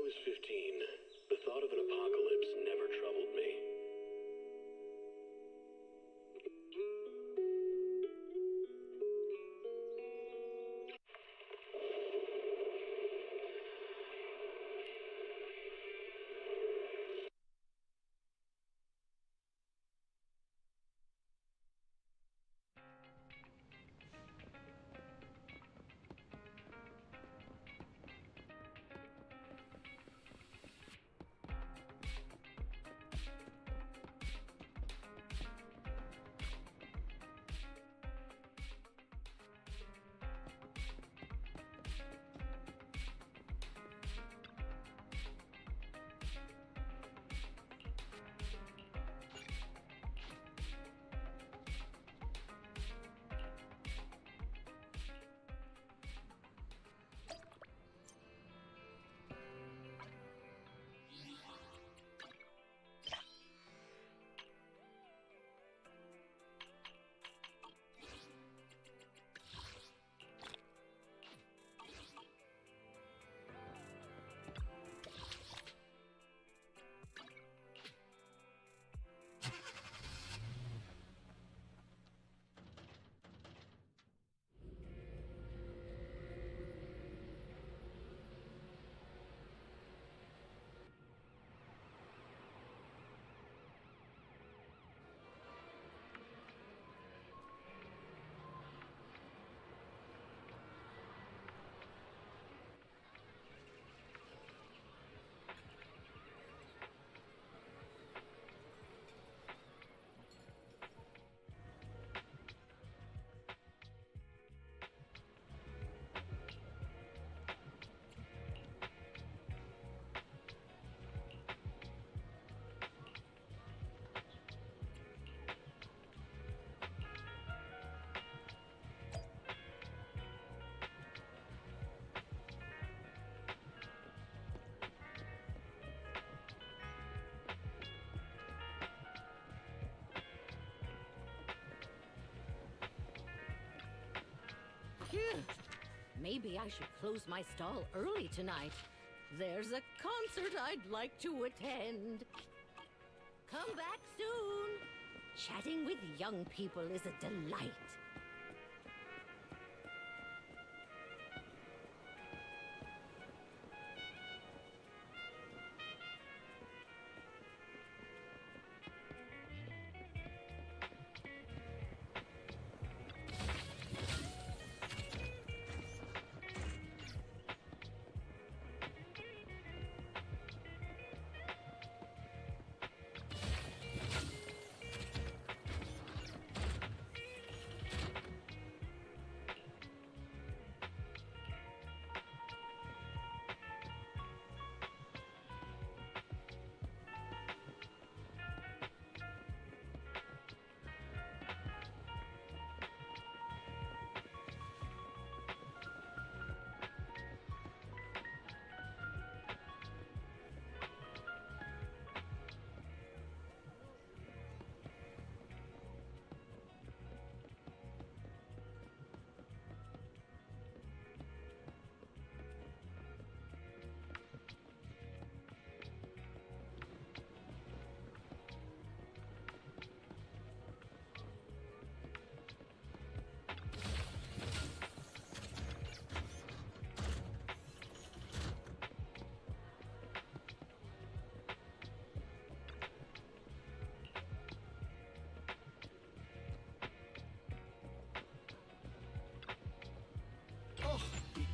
was 15, the thought of an apocalypse never troubled me. Phew. Maybe I should close my stall early tonight. There's a concert I'd like to attend. Come back soon. Chatting with young people is a delight.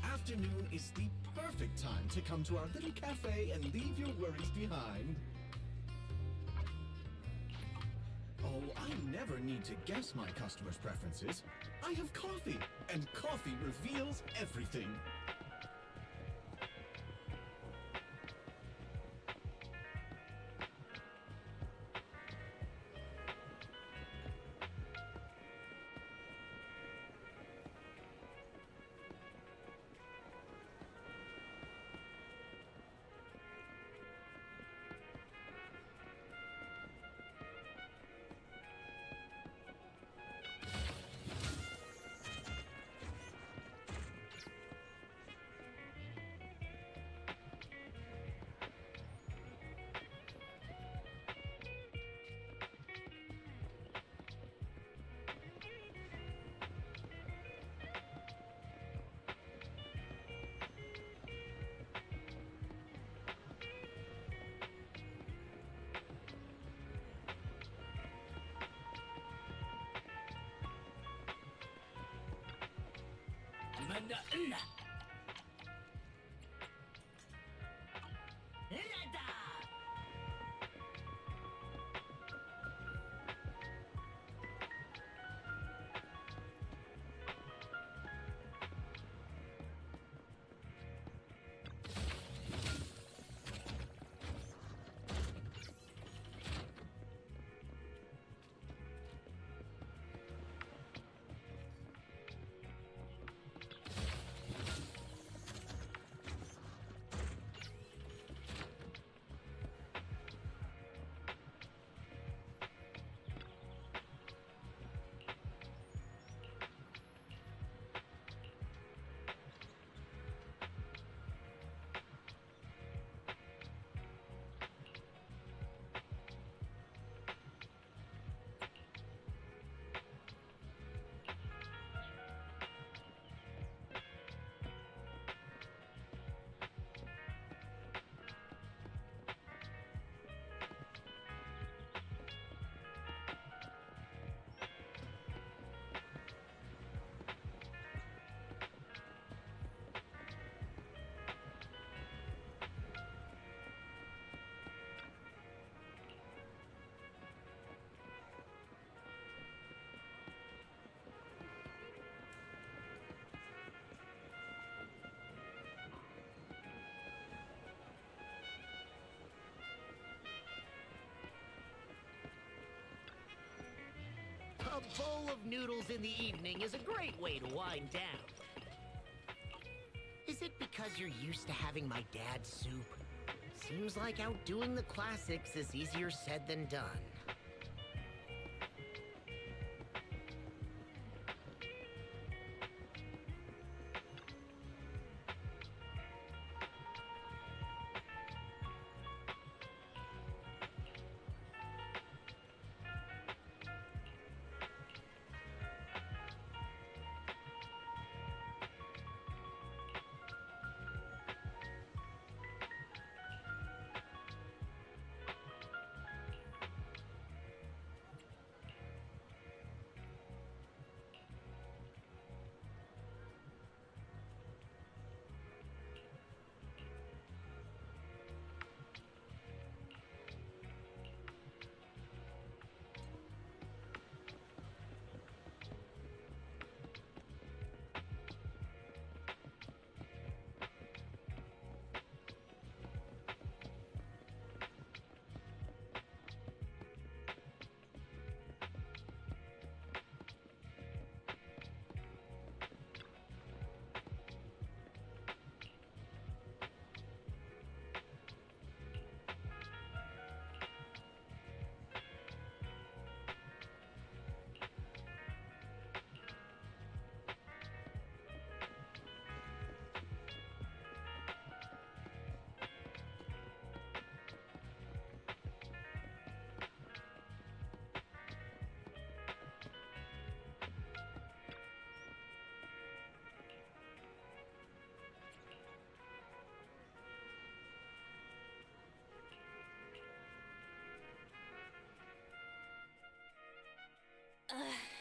Afternoon is the perfect time to come to our little cafe and leave your worries behind. Oh, I never need to guess my customers' preferences. I have coffee, and coffee reveals everything. A bowl of noodles in the evening is a great way to wind down. Is it because you're used to having my dad's soup? Seems like outdoing the classics is easier said than done.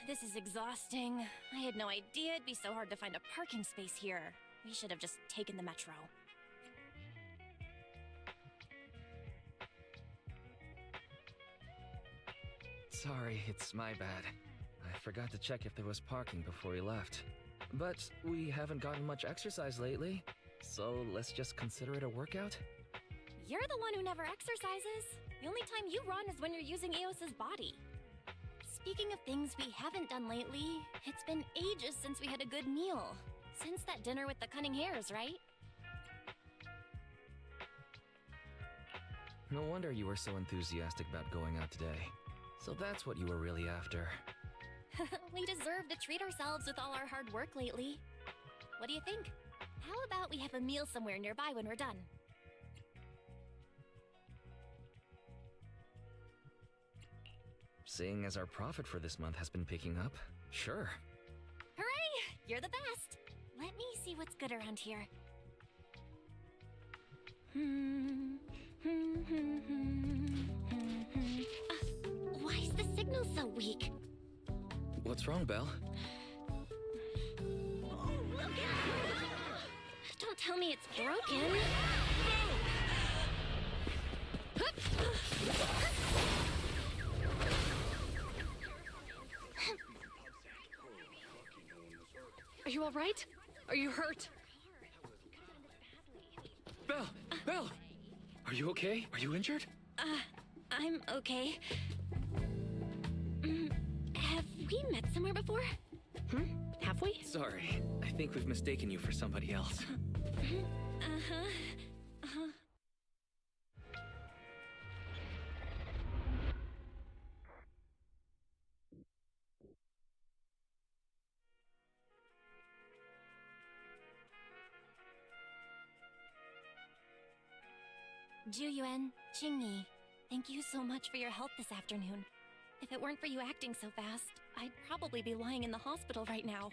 This is exhausting. I had no idea it'd be so hard to find a parking space here. We should have just taken the metro. Sorry, it's my bad. I forgot to check if there was parking before we left. But we haven't gotten much exercise lately, so let's just consider it a workout? You're the one who never exercises. The only time you run is when you're using Eos's body. Speaking of things we haven't done lately, it's been ages since we had a good meal. Since that dinner with the cunning hares, right? No wonder you were so enthusiastic about going out today. So that's what you were really after. We deserve to treat ourselves with all our hard work lately. What do you think? How about we have a meal somewhere nearby when we're done? Seeing as our profit for this month has been picking up, sure. Hooray! You're the best! Let me see what's good around here. Why is the signal so weak? What's wrong, Belle? Oh, look out! tell me it's broken. Are you all right? Are you hurt? Belle! Belle! Are you okay? Are you injured? I'm okay. Have we met somewhere before? Have we? Sorry. I think we've mistaken you for somebody else. Juyuan, Qingyi, thank you so much for your help this afternoon. If it weren't for you acting so fast, I'd probably be lying in the hospital right now.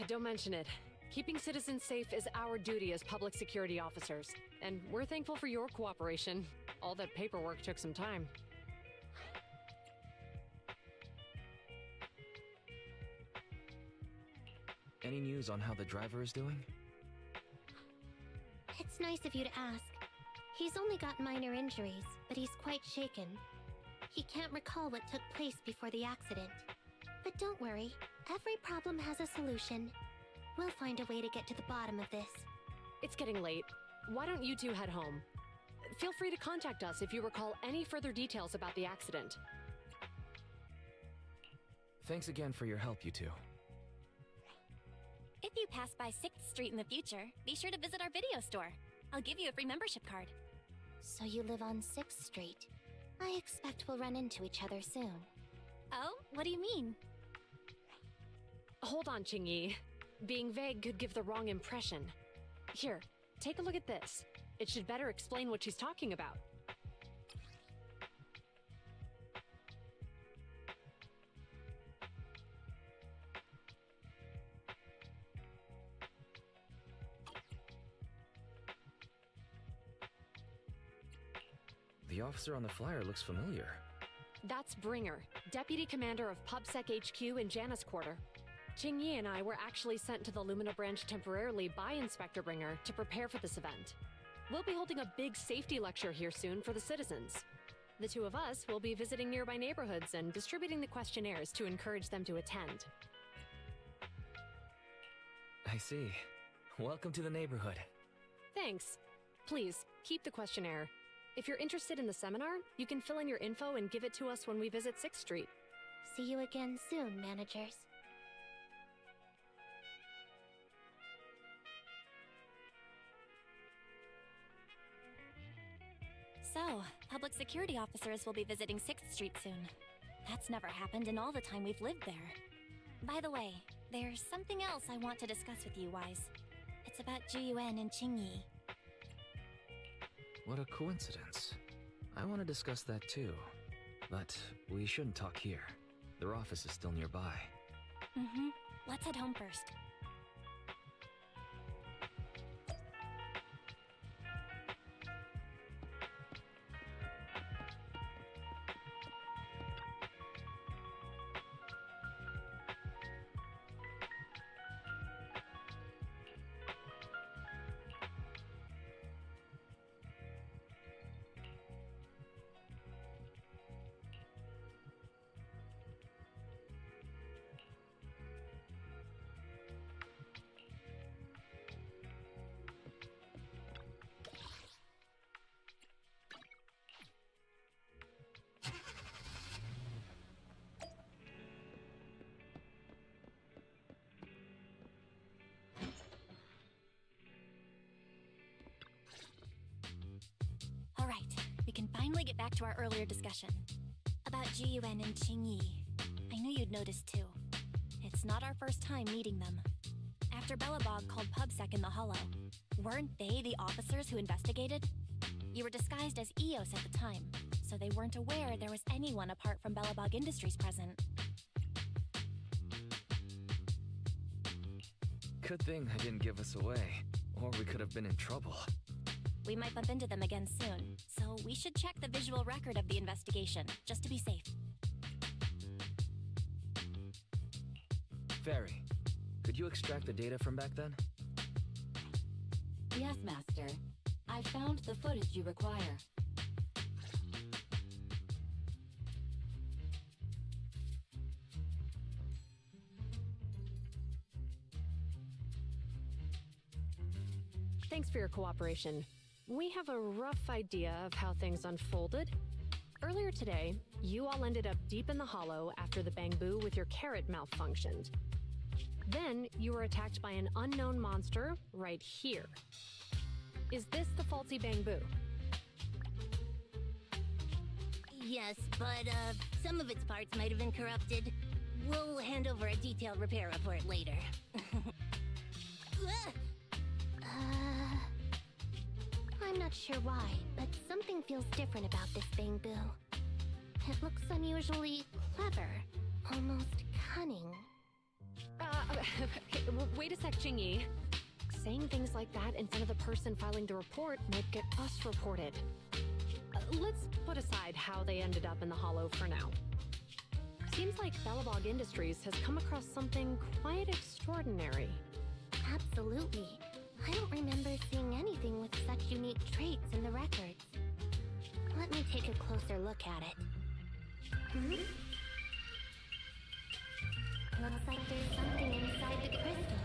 Don't mention it. Keeping citizens safe is our duty as public security officers, and we're thankful for your cooperation. All that paperwork took some time. Any news on how the driver is doing? It's nice of you to ask. He's only got minor injuries, but he's quite shaken. He can't recall what took place before the accident. But don't worry, every problem has a solution. We'll find a way to get to the bottom of this. It's getting late. Why don't you two head home? Feel free to contact us if you recall any further details about the accident. Thanks again for your help, you two. If you pass by 6th Street in the future, be sure to visit our video store. I'll give you a free membership card. So you live on 6th Street. I expect we'll run into each other soon. Oh, what do you mean? Hold on, Qingyi. Being vague could give the wrong impression. Here, take a look at this. It should better explain what she's talking about. The officer on the flyer looks familiar. That's Bringer, Deputy Commander of PubSec HQ in Janus Quarter. Qingyi and I were actually sent to the Lumina branch temporarily by Inspector Bringer to prepare for this event. We'll be holding a big safety lecture here soon for the citizens. The two of us will be visiting nearby neighborhoods and distributing the questionnaires to encourage them to attend. I see. Welcome to the neighborhood. Thanks. Please, keep the questionnaire. If you're interested in the seminar, you can fill in your info and give it to us when we visit 6th Street. See you again soon, managers. So, public security officers will be visiting 6th Street soon. That's never happened in all the time we've lived there. By the way, there's something else I want to discuss with you, Wise. It's about Juyuan and Qingyi. What a coincidence. I want to discuss that too. But we shouldn't talk here. Their office is still nearby. Let's head home first. Alright, we can finally get back to our earlier discussion. About Juyuan and Qingyi. I knew you'd noticed too. It's not our first time meeting them. After Belobog called PubSec in the Hollow, weren't they the officers who investigated? You were disguised as Eos at the time, so they weren't aware there was anyone apart from Belobog Industries present. Good thing I didn't give us away, or we could have been in trouble. We might bump into them again soon, so we should check the visual record of the investigation, just to be safe. Fairy, could you extract the data from back then? Yes, Master. I found the footage you require. Thanks for your cooperation. We have a rough idea of how things unfolded. Earlier today, you all ended up deep in the hollow after the bamboo with your carrot malfunctioned. Then, you were attacked by an unknown monster right here. Is this the faulty bamboo? Yes, but some of its parts might have been corrupted. We'll hand over a detailed repair report later. I'm not sure why, but something feels different about this bamboo. It looks unusually clever, almost cunning. Wait a sec, Jingyi. Saying things like that in front of the person filing the report might get us reported. Let's put aside how they ended up in the hollow for now. Seems like Belobog Industries has come across something quite extraordinary. Absolutely. I don't remember seeing anything with such unique traits in the records. Let me take a closer look at it. Looks like there's something inside the crystal.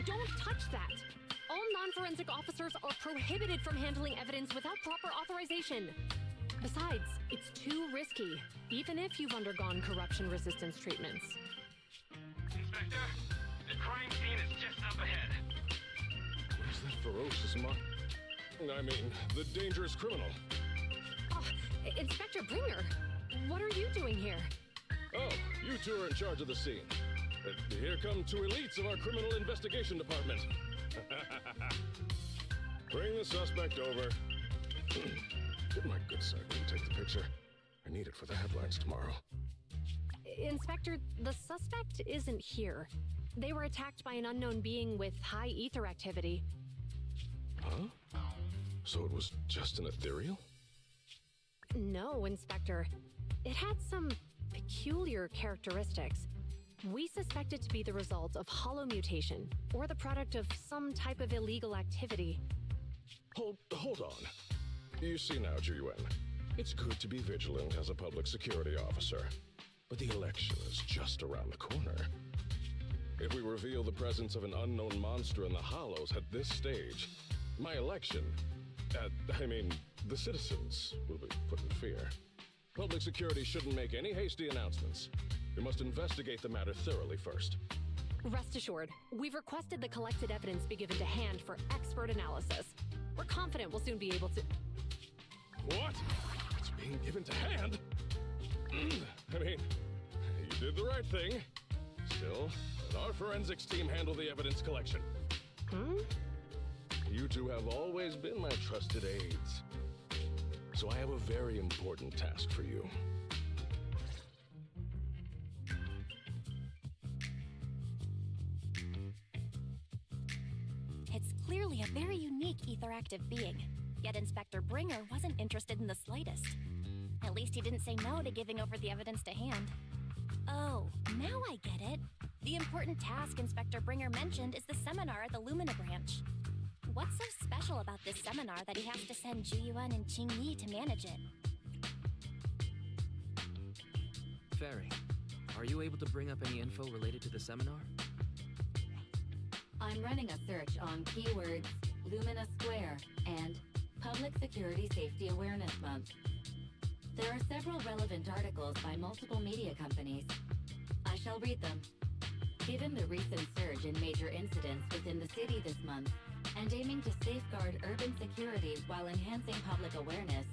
Don't touch that! All non-forensic officers are prohibited from handling evidence without proper authorization. Besides, it's too risky, even if you've undergone corruption resistance treatments. Inspector, the crime scene is just up ahead. What is that ferocious I mean, the dangerous criminal. Inspector Bringer, what are you doing here? Oh, you two are in charge of the scene. Here come two elites of our criminal investigation department. Bring the suspect over. Get my good side when you take the picture. I need it for the headlines tomorrow. Inspector, the suspect isn't here. They were attacked by an unknown being with high ether activity. Huh? So it was just an ethereal? No, Inspector. It had some peculiar characteristics. We suspect it to be the result of hollow mutation, or the product of some type of illegal activity. Hold on. You see now, Juyuan, it's good to be vigilant as a public security officer, but the election is just around the corner. If we reveal the presence of an unknown monster in the Hollows at this stage, my election, the citizens will be put in fear. Public security shouldn't make any hasty announcements. We must investigate the matter thoroughly first. Rest assured, we've requested the collected evidence be given to hand for expert analysis. We're confident we'll soon be able to... What? It's being given to hand? You did the right thing. Still, let our forensics team handle the evidence collection. You two have always been my trusted aides. So I have a very important task for you. It's clearly a very unique etheractive being. Yet Inspector Bringer wasn't interested in the slightest. At least he didn't say no to giving over the evidence to hand. Oh, now I get it. The important task Inspector Bringer mentioned is the seminar at the Lumina branch. What's so special about this seminar that he has to send Juyuan and Qingyi to manage it? Fairy, are you able to bring up any info related to the seminar? I'm running a search on keywords Lumina Square and Public Security Safety Awareness Month. There are several relevant articles by multiple media companies. I shall read them. Given the recent surge in major incidents within the city this month, and aiming to safeguard urban security while enhancing public awareness,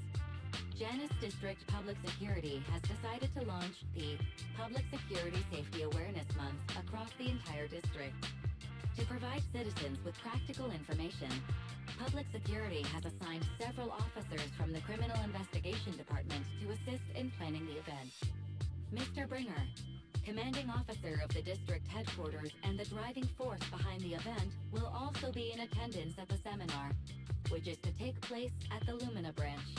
Janus District Public Security has decided to launch the Public Security Safety Awareness Month across the entire district. To provide citizens with practical information, Public Security has assigned several officers from the Criminal Investigation Department to assist in planning the event. Mr. Bringer, commanding officer of the district headquarters and the driving force behind the event, will also be in attendance at the seminar, which is to take place at the Lumina branch.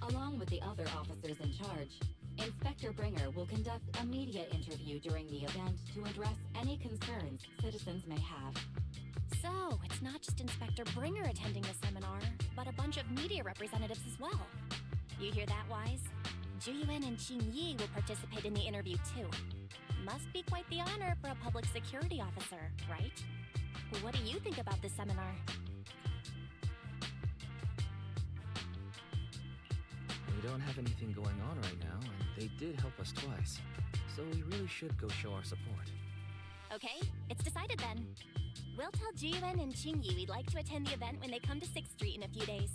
Along with the other officers in charge, Inspector Bringer will conduct a media interview during the event to address any concerns citizens may have. So, it's not just Inspector Bringer attending the seminar, but a bunch of media representatives as well. You hear that, Wise? Juyuan and Qingyi will participate in the interview too. Must be quite the honor for a public security officer, right? What do you think about this seminar? We don't have anything going on right now, and they did help us twice. So we really should go show our support. Okay, it's decided then. We'll tell Jiyuan and Qingyi we'd like to attend the event when they come to 6th Street in a few days.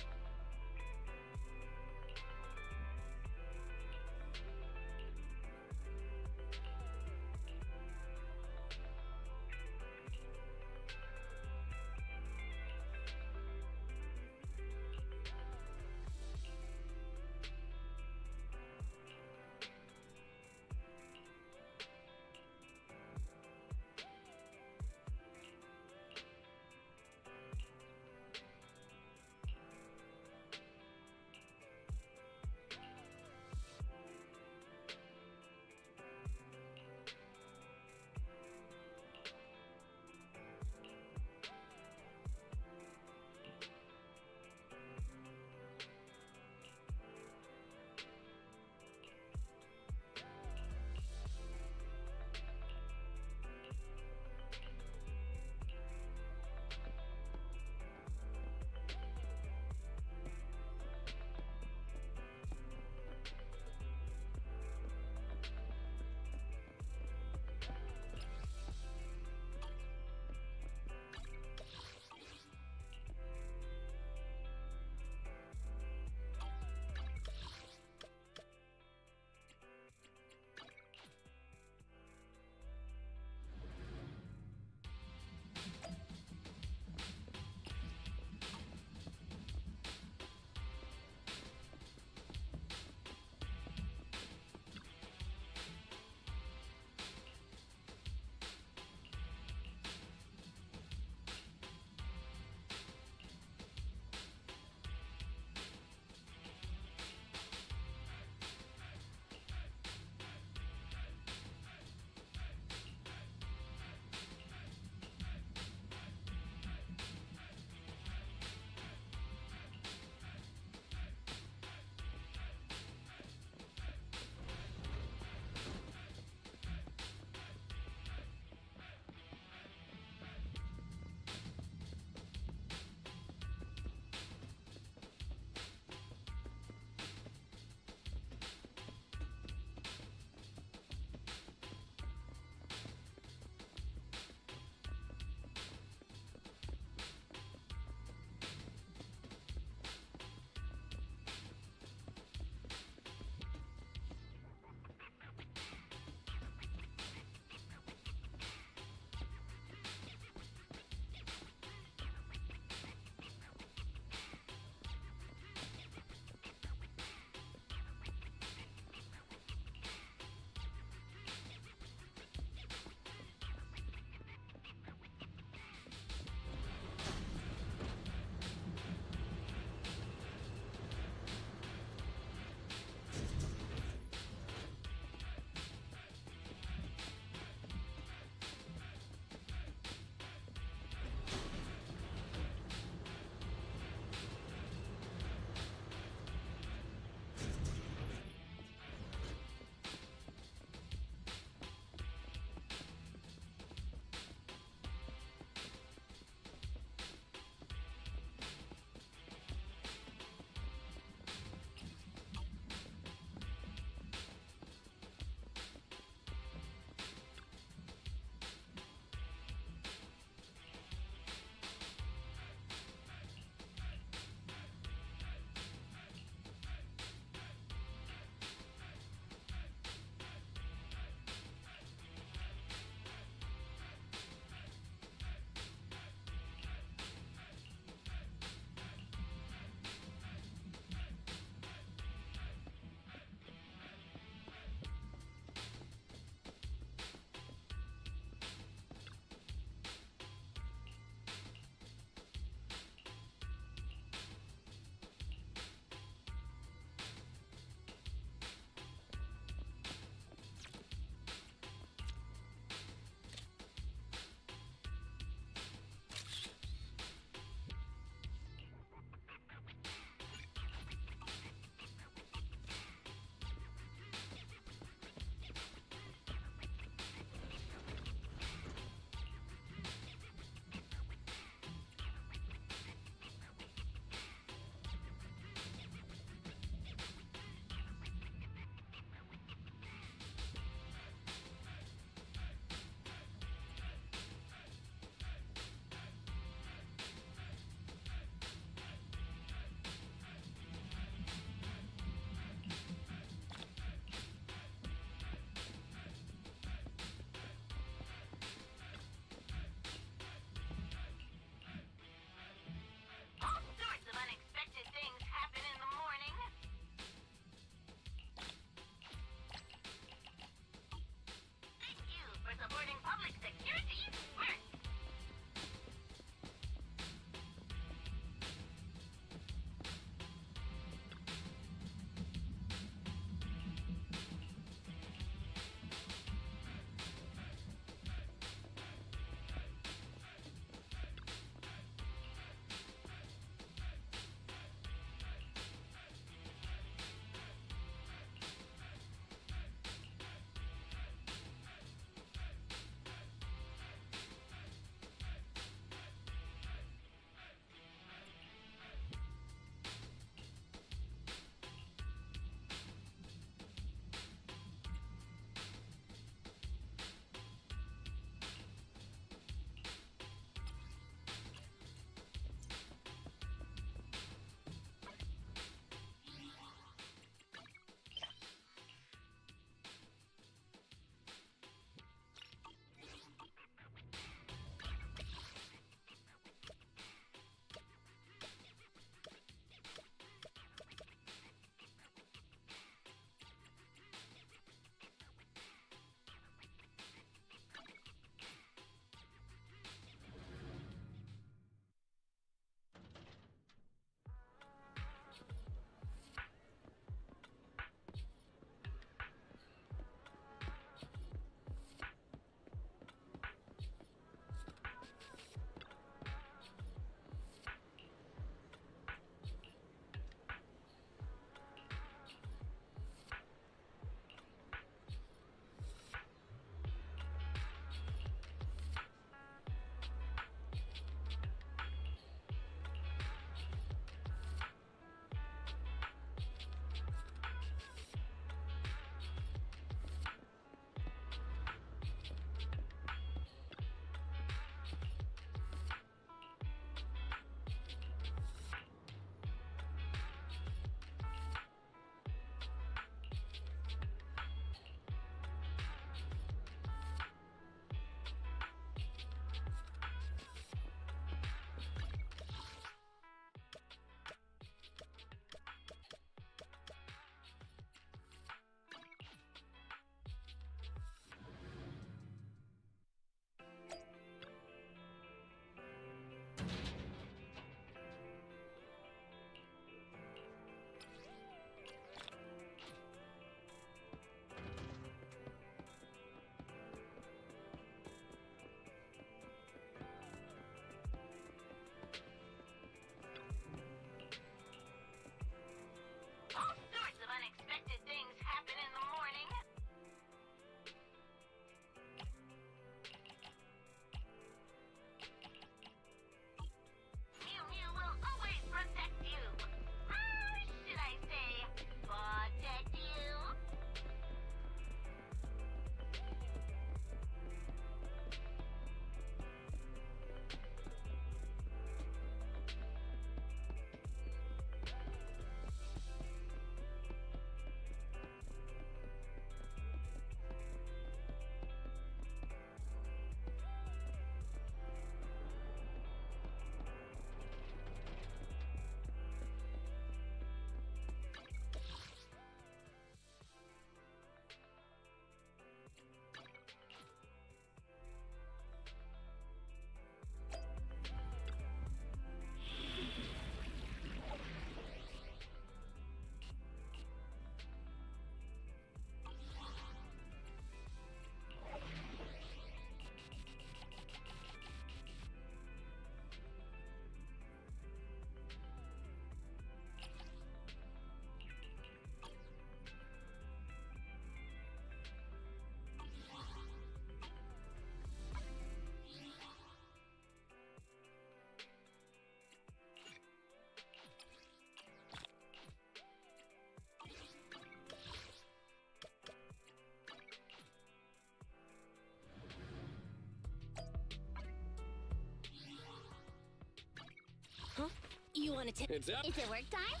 wanna tip? It's up. Is it work time?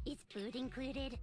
Is food included?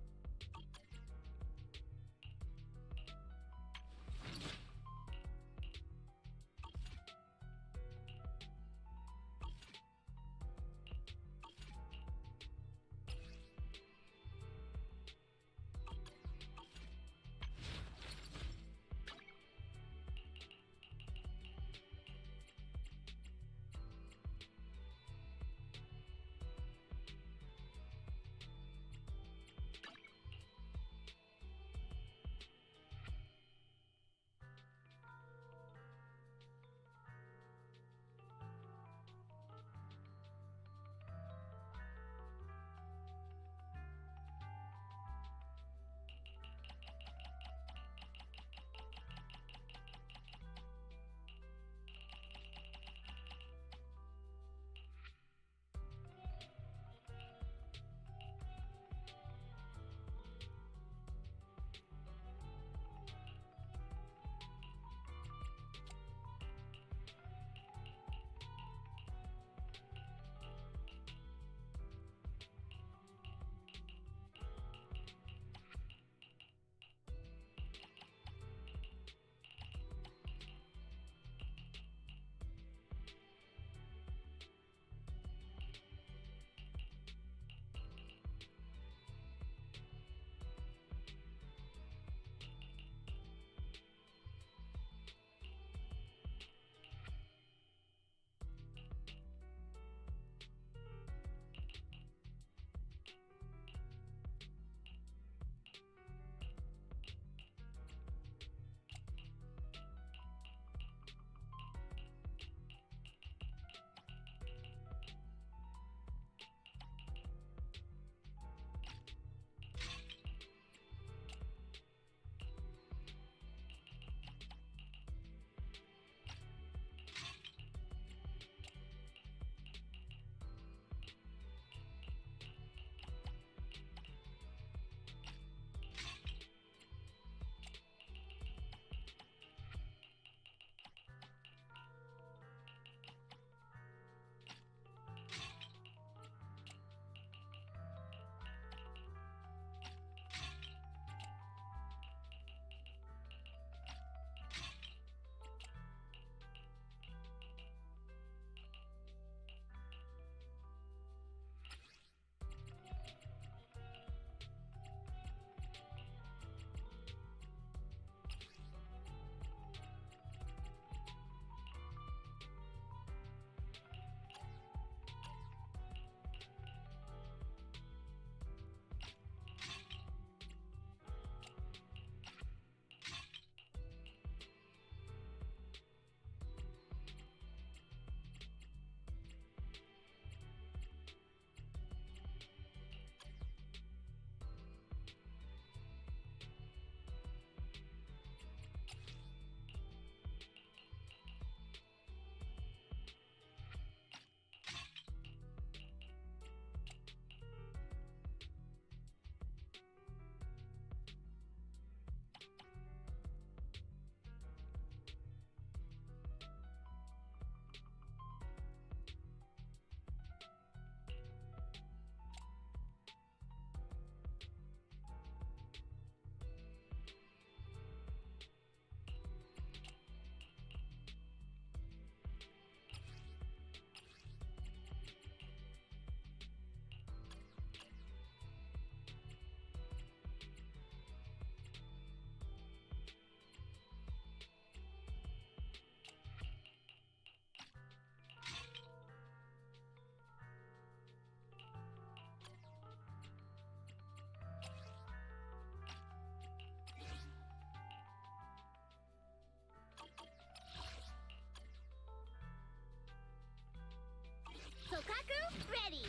Kokaku, ready!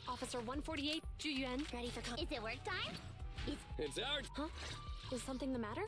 Officer 148, Zhu Yuan. Ready for Is it work time? It's our... Huh? Is something the matter?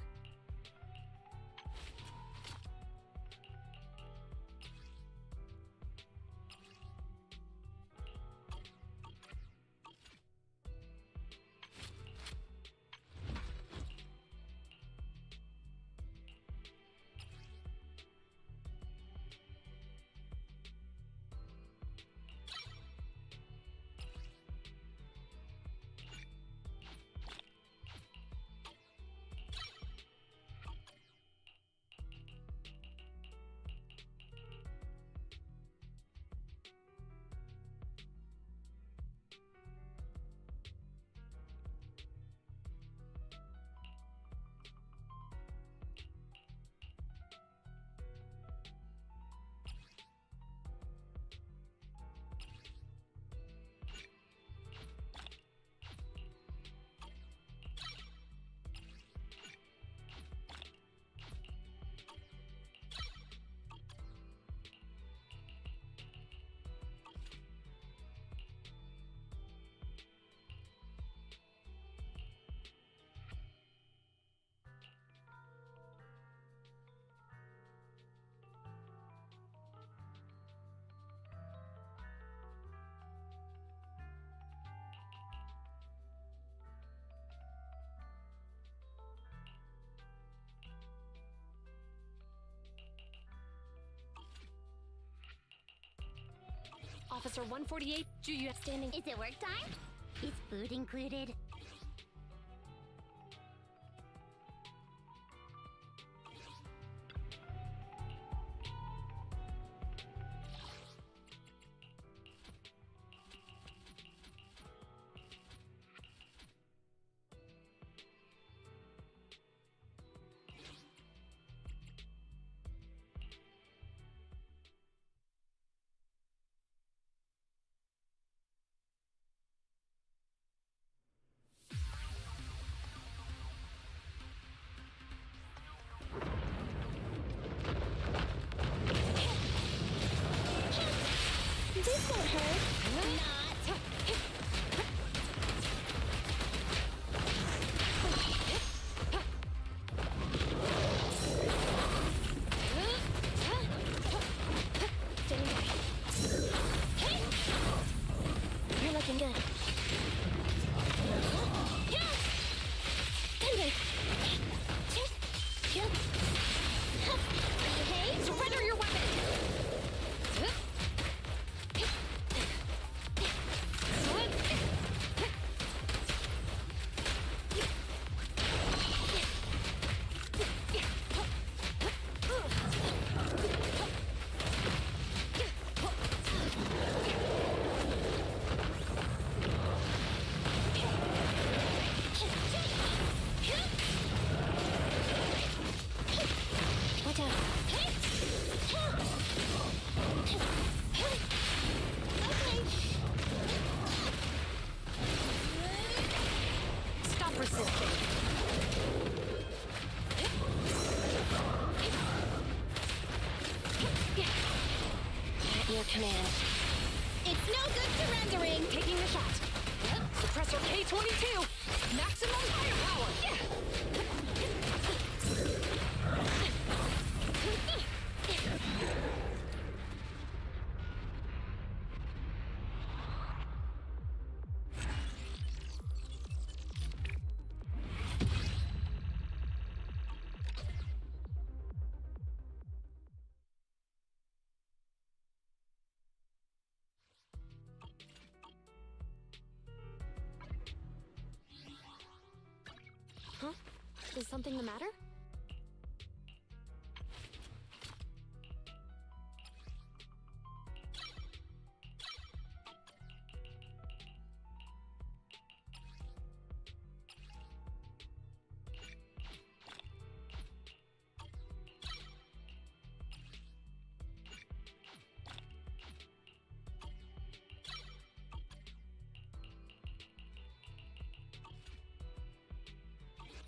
Officer 148, Juyu standing. Is it work time? Is food included? This won't hurt. Not. Standing by. You're looking good. Stand Hey, surrender your weapon! Watch out. Stop resisting. At your command. It's no good surrendering. Taking the shot. Suppressor K-22. Maximum firepower. Huh? Is something the matter?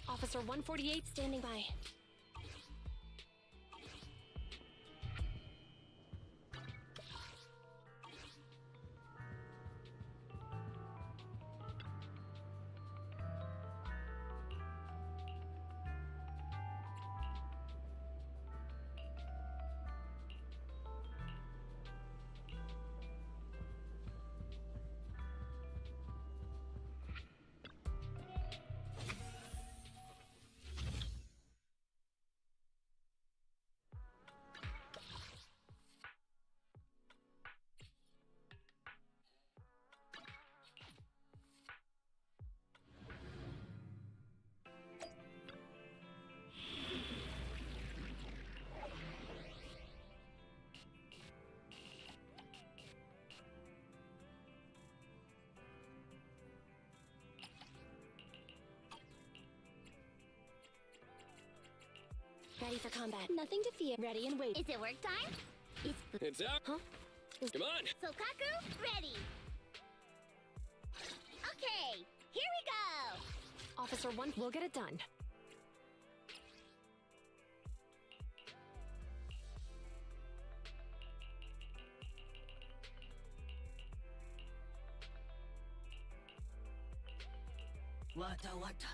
Officer 148 Standing by. Ready for combat. Nothing to fear. Ready and wait. Is it work time? Is It's out. Huh? Come on. Sokaku ready? Okay, here we go! Officer 1, we'll get it done. Wata wata.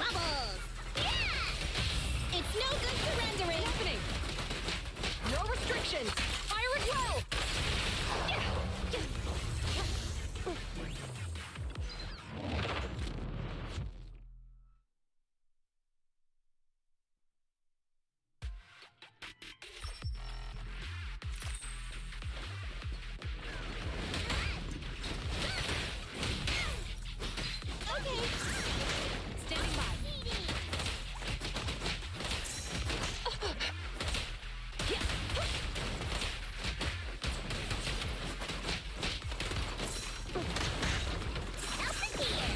troubles! Yeah! It's no good surrendering! Opening! No restrictions! Fire at will! Okay! Standing by. Alpha here!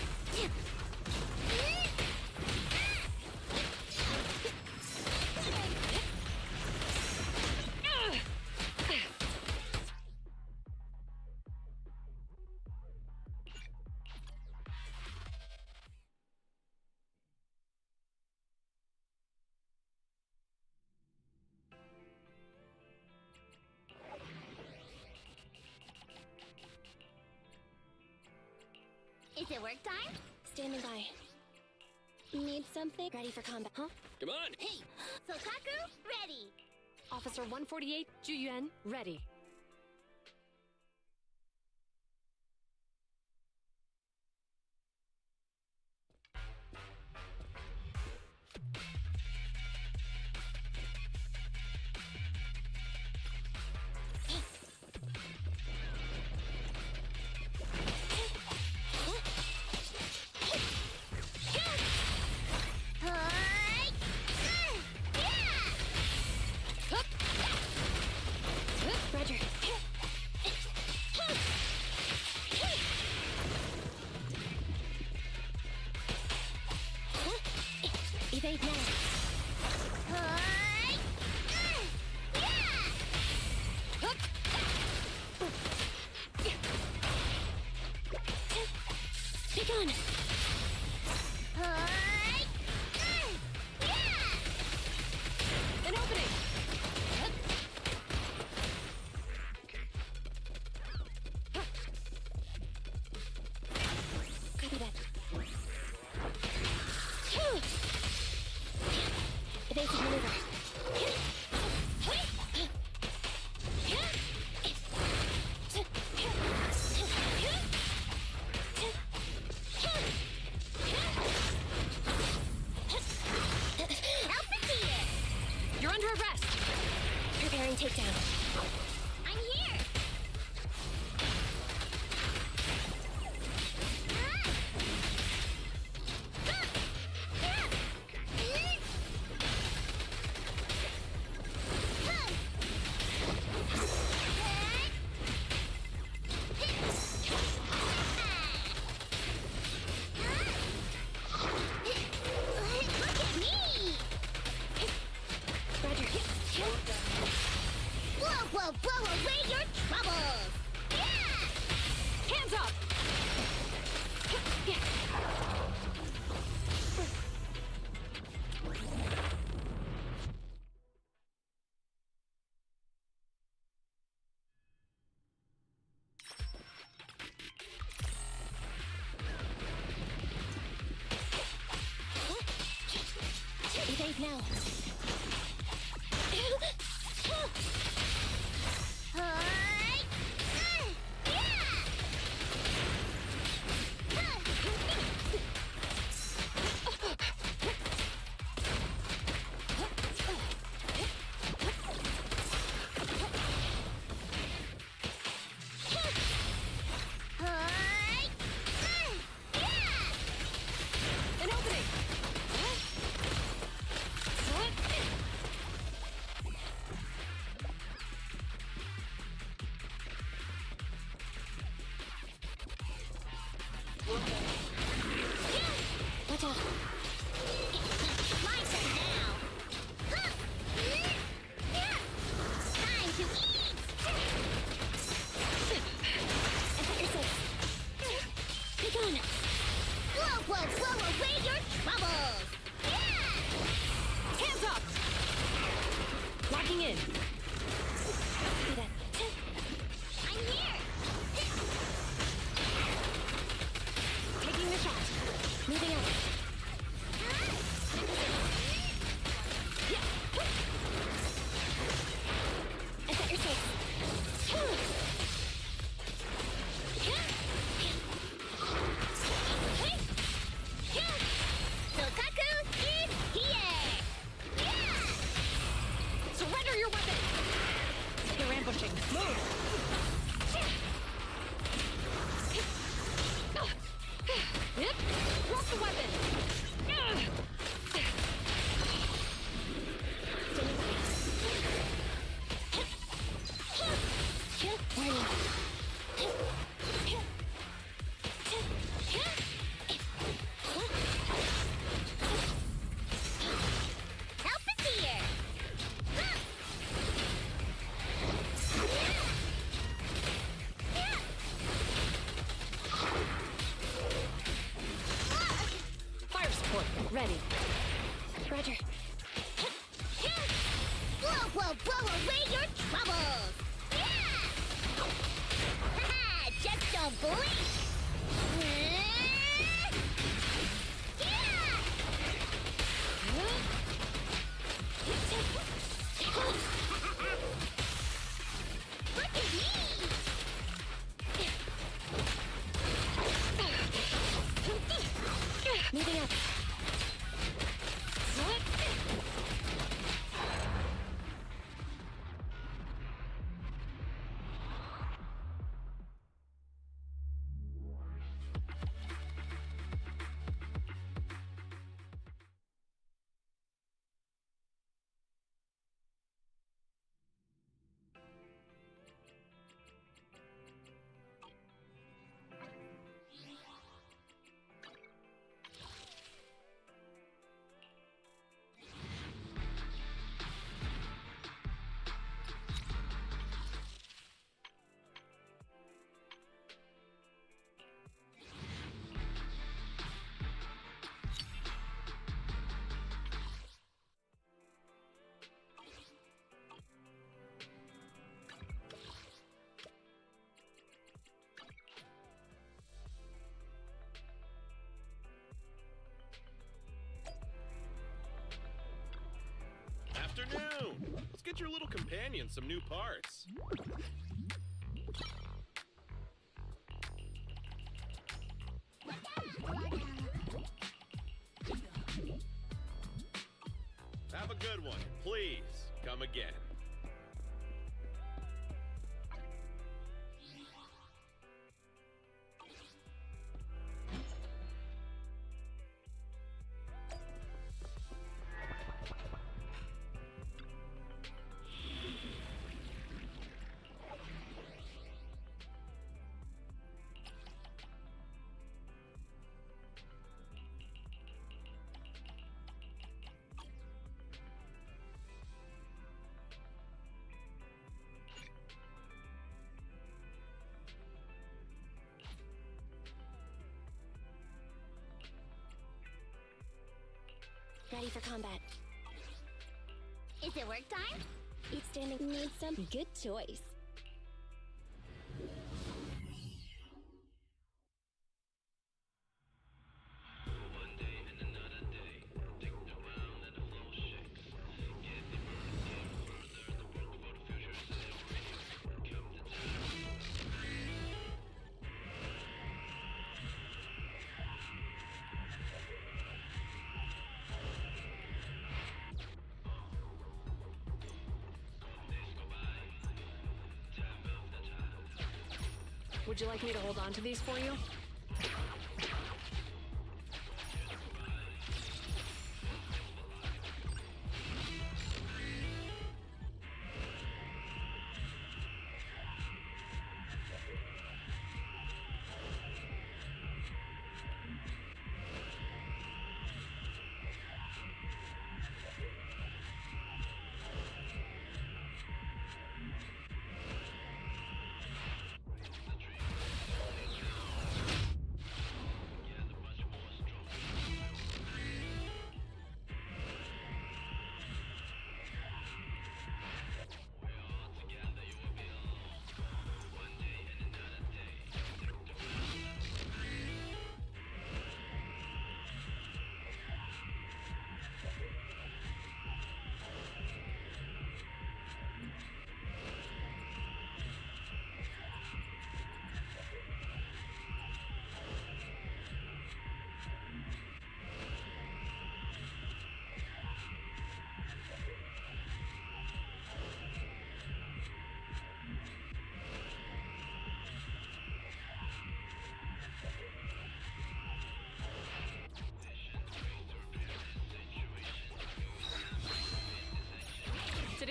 Is it work time? Standing by. Need something? Ready for combat, huh? Come on! Hey! Sokaku, ready! Officer 148, Juyuan, ready. Roger. Evade now. Pick on. An opening! Copy that. Evasive maneuver. Alpha here! You're under arrest! Preparing takedown. I'm here! Look at me! Roger. Blow away your troubles! Yeah! Hands up! Evade now. An opening! Watch out. My turn now. Time to eat. And you're safe. Be gone. Blow away your troubles. Yeah! Hands up! Locking in. Do that. I'm here. Taking the shot. Moving out. Yep. Drop the weapon. Help us here! Fire support, ready. Roger. Blow, blow, blow away your troubles! Yeah! Haha, just don't blink! Yeah! Look at me! Moving up. Afternoon! Let's get your little companion some new parts. Have a good one. Please, come again. Ready for combat. Is it work time? Each standing needs some good choice. Would you like me to hold on to these for you?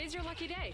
Today's your lucky day.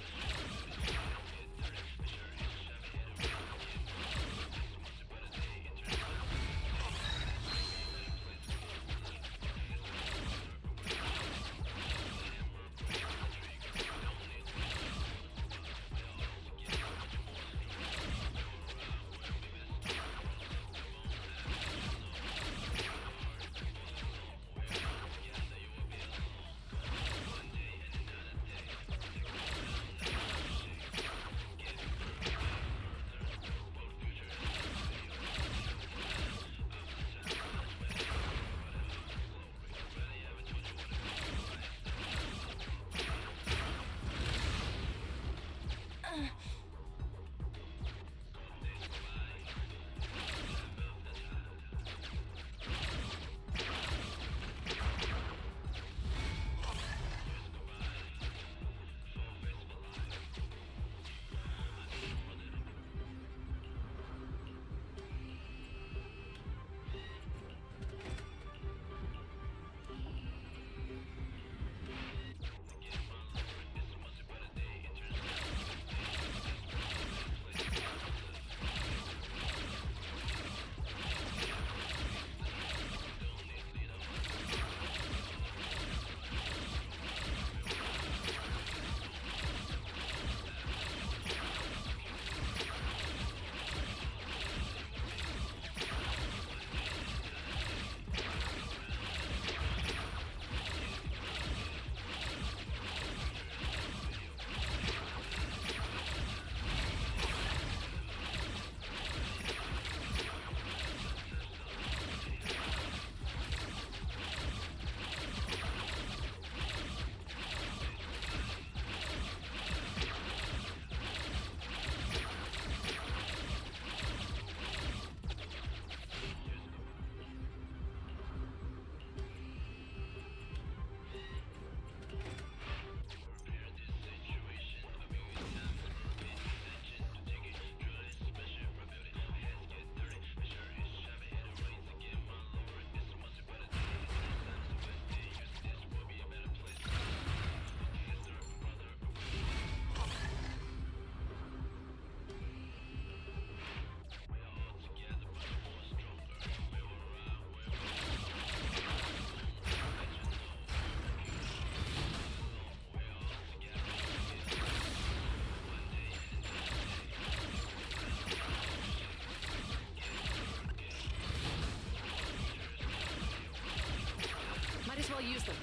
Might as well use them.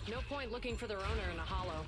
No point looking for their owner in a hollow.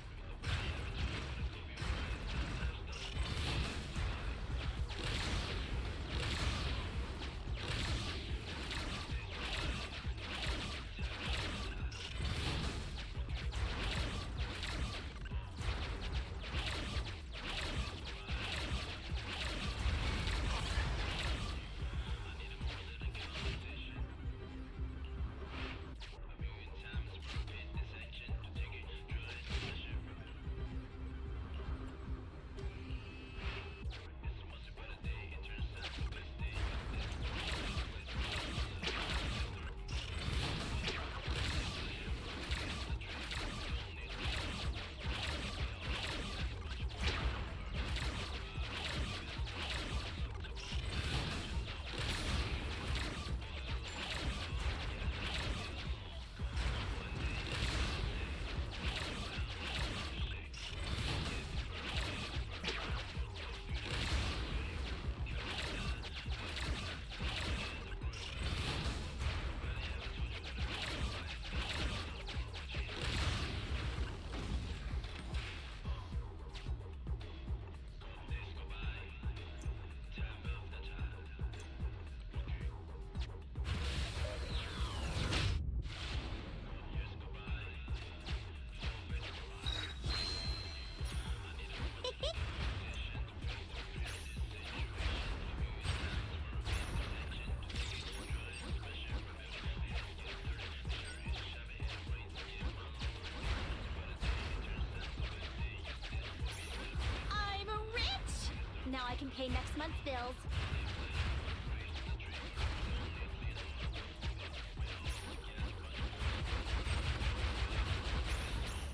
Now I can pay next month's bills.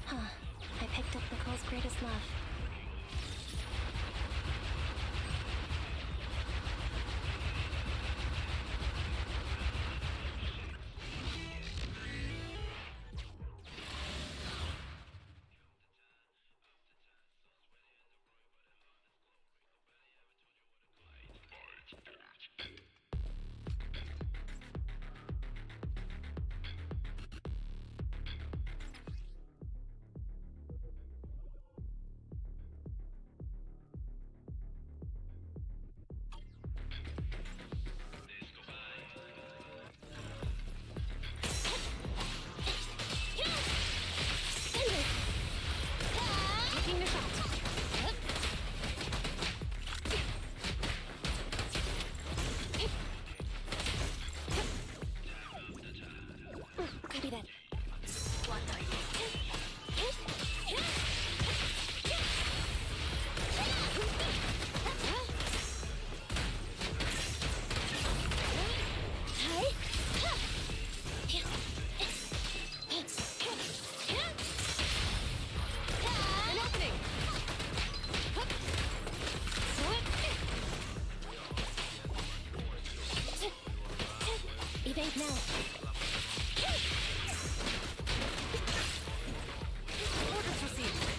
Huh. I picked up Nicole's greatest love. Activate now. Orders received.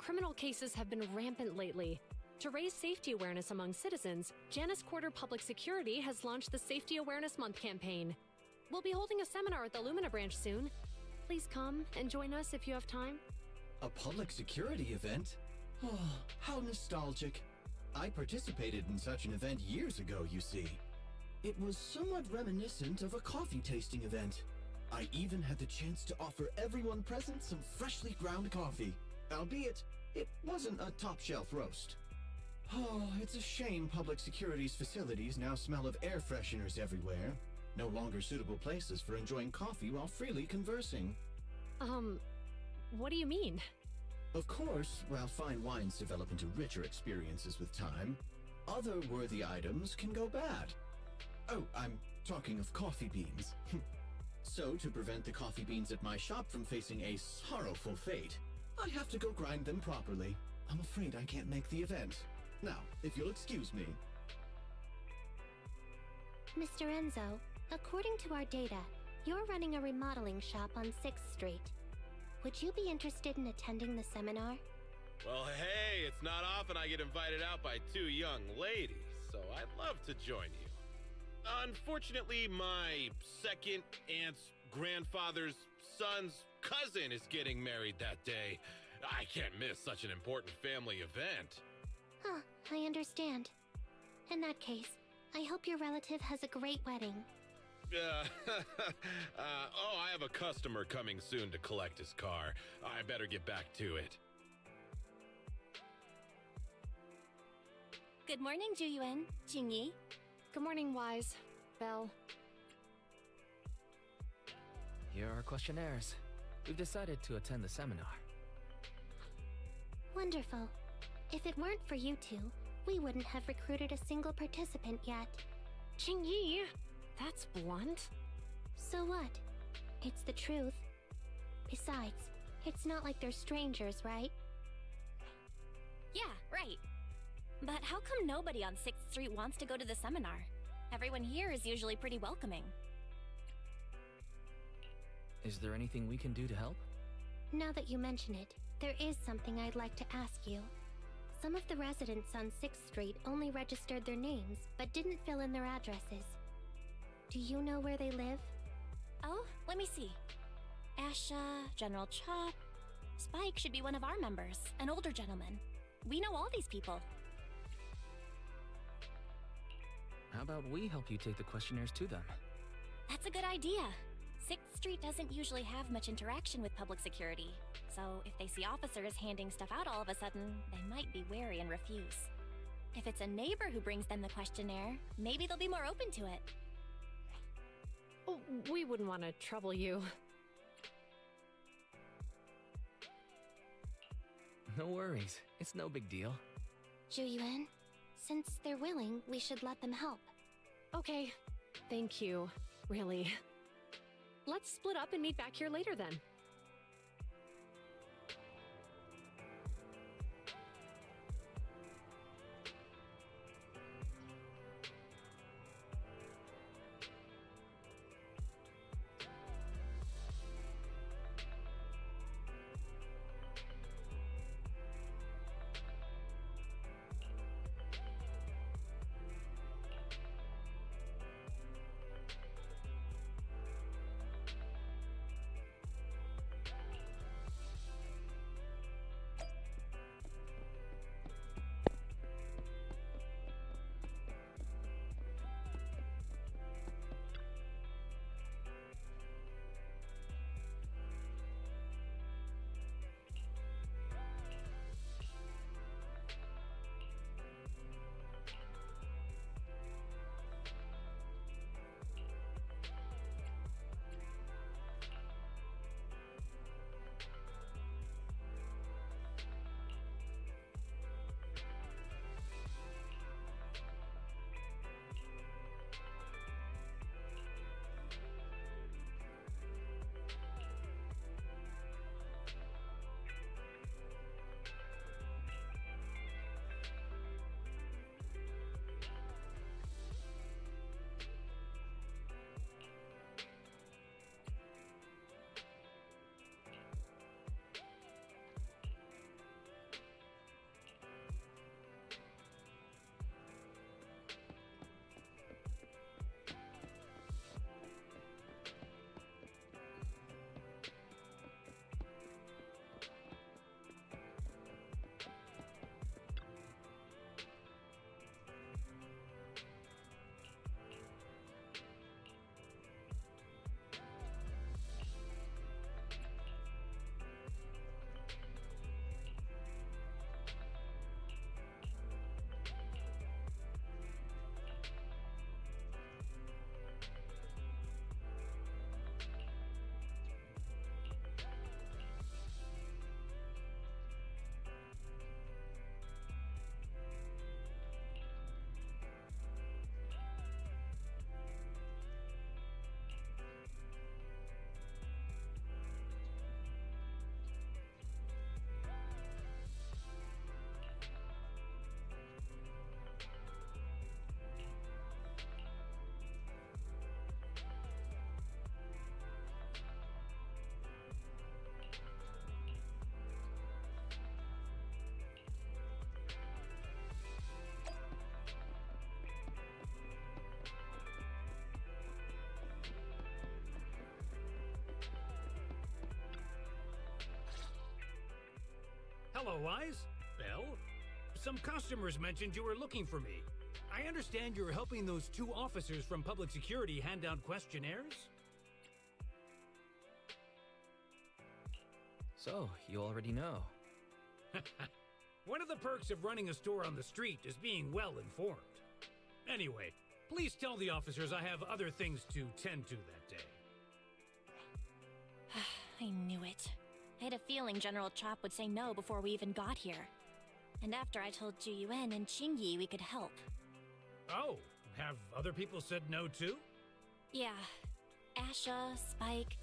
criminal cases have been rampant lately. To raise safety awareness among citizens, Janus Quarter Public Security has launched the Safety Awareness Month campaign. We'll be holding a seminar at the Lumina branch soon. Please come and join us if you have time. A public security event? Oh, how nostalgic. I participated in such an event years ago, you see. It was somewhat reminiscent of a coffee tasting event. I even had the chance to offer everyone present some freshly ground coffee, albeit it wasn't a top-shelf roast. Oh, it's a shame public security's facilities now smell of air fresheners everywhere. No longer suitable places for enjoying coffee while freely conversing. What do you mean? Of course, while fine wines develop into richer experiences with time, other worthy items can go bad. Oh, I'm talking of coffee beans. So, to prevent the coffee beans at my shop from facing a sorrowful fate, I have to go grind them properly. I'm afraid I can't make the event. Now, if you'll excuse me. Mr. Enzo, according to our data, you're running a remodeling shop on 6th Street. Would you be interested in attending the seminar? Well, hey, it's not often I get invited out by two young ladies, so I'd love to join you. Unfortunately, my second aunt's grandfather's son's cousin is getting married that day. I can't miss such an important family event. Huh, I understand. In that case, I hope your relative has a great wedding. I have a customer coming soon to collect his car. I better get back to it. Good morning, Juyuan, Jingyi. Good morning, Wise. Belle. Here are our questionnaires. We've decided to attend the seminar. Wonderful. If it weren't for you two, we wouldn't have recruited a single participant yet. Jingyi! That's blunt. So what? It's the truth. Besides, it's not like they're strangers, right? Yeah, right. But how come nobody on 6th Street wants to go to the seminar? Everyone here is usually pretty welcoming. Is there anything we can do to help? Now that you mention it, there is something I'd like to ask you. Some of the residents on 6th Street only registered their names, but didn't fill in their addresses. Do you know where they live? Oh, let me see. Asha, General Chop. Spike should be one of our members, an older gentleman. We know all these people. How about we help you take the questionnaires to them? That's a good idea. 6th Street doesn't usually have much interaction with public security, so if they see officers handing stuff out all of a sudden, they might be wary and refuse. If it's a neighbor who brings them the questionnaire, maybe they'll be more open to it. Oh, we wouldn't want to trouble you. No worries. It's no big deal. Juyuan, since they're willing, we should let them help. Okay. Thank you. Really. Let's split up and meet back here later then. Hello, Wise. Belle? Some customers mentioned you were looking for me. I understand you're helping those 2 officers from public security hand out questionnaires? So, you already know. One of the perks of running a store on the street is being well informed. Anyway, please tell the officers I have other things to tend to that day. I knew it. I had a feeling General Chop would say no before we even got here. And after I told Zhu Yuan and Qingyi we could help. Oh, have other people said no too? Yeah. Asha, Spike.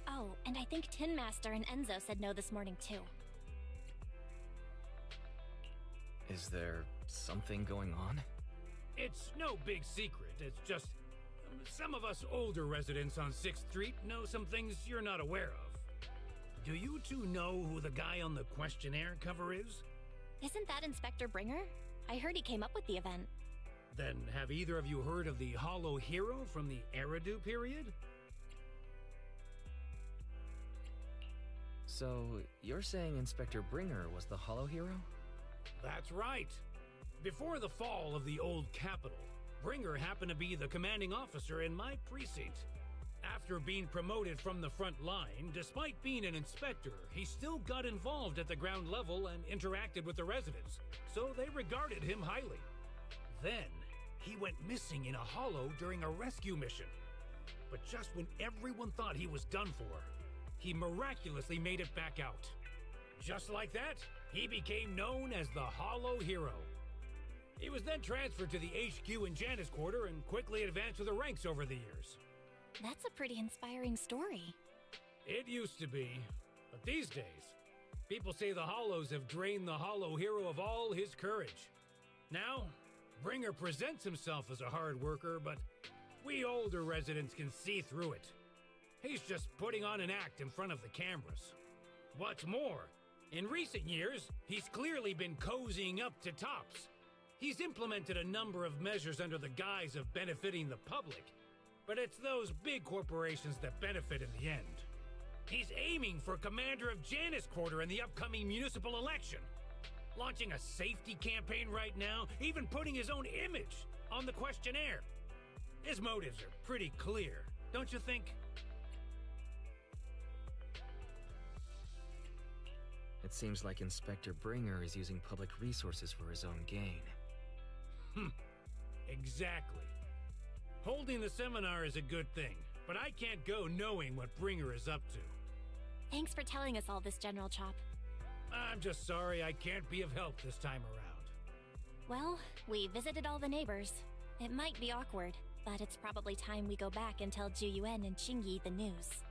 Oh, and I think Tin Master and Enzo said no this morning too. Is there something going on? It's no big secret. It's just some of us older residents on 6th Street know some things you're not aware of. Do you 2 know who the guy on the questionnaire cover is? Isn't that Inspector Bringer? I heard he came up with the event. Then have either of you heard of the Hollow Hero from the Eridu period? So, you're saying Inspector Bringer was the Hollow Hero? That's right. Before the fall of the old capital, Bringer happened to be the commanding officer in my precinct. After being promoted from the front line, despite being an inspector, he still got involved at the ground level and interacted with the residents, so they regarded him highly. Then, he went missing in a hollow during a rescue mission. But just when everyone thought he was done for, he miraculously made it back out. Just like that, he became known as the Hollow Hero. He was then transferred to the HQ in Janus Quarter and quickly advanced through the ranks over the years. That's a pretty inspiring story. It used to be, but these days, people say the Hollows have drained the Hollow Hero of all his courage. Now, Bringer presents himself as a hard worker, but we older residents can see through it. He's just putting on an act in front of the cameras. What's more, in recent years, he's clearly been cozying up to Tops. He's implemented a number of measures under the guise of benefiting the public, but it's those big corporations that benefit in the end. He's aiming for commander of Janus Quarter in the upcoming municipal election, launching a safety campaign right now, even putting his own image on the questionnaire. His motives are pretty clear, don't you think? It seems like Inspector Bringer is using public resources for his own gain. Exactly. Holding the seminar is a good thing, but I can't go knowing what Bringer is up to. Thanks for telling us all this, General Chop. I'm just sorry I can't be of help this time around. Well, we visited all the neighbors. It might be awkward, but it's probably time we go back and tell Zhu Yuan and Qingyi the news.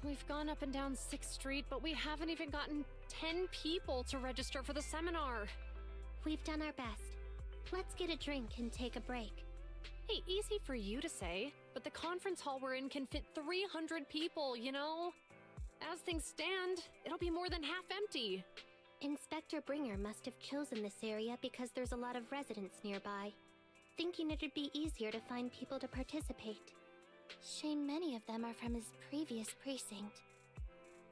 We've gone up and down 6th Street, but we haven't even gotten 10 people to register for the seminar. We've done our best. Let's get a drink and take a break. Hey, easy for you to say, but the conference hall we're in can fit 300 people, you know? As things stand, it'll be more than half empty. Inspector Bringer must have chosen this area because there's a lot of residents nearby, thinking it'd be easier to find people to participate. Shame many of them are from his previous precinct.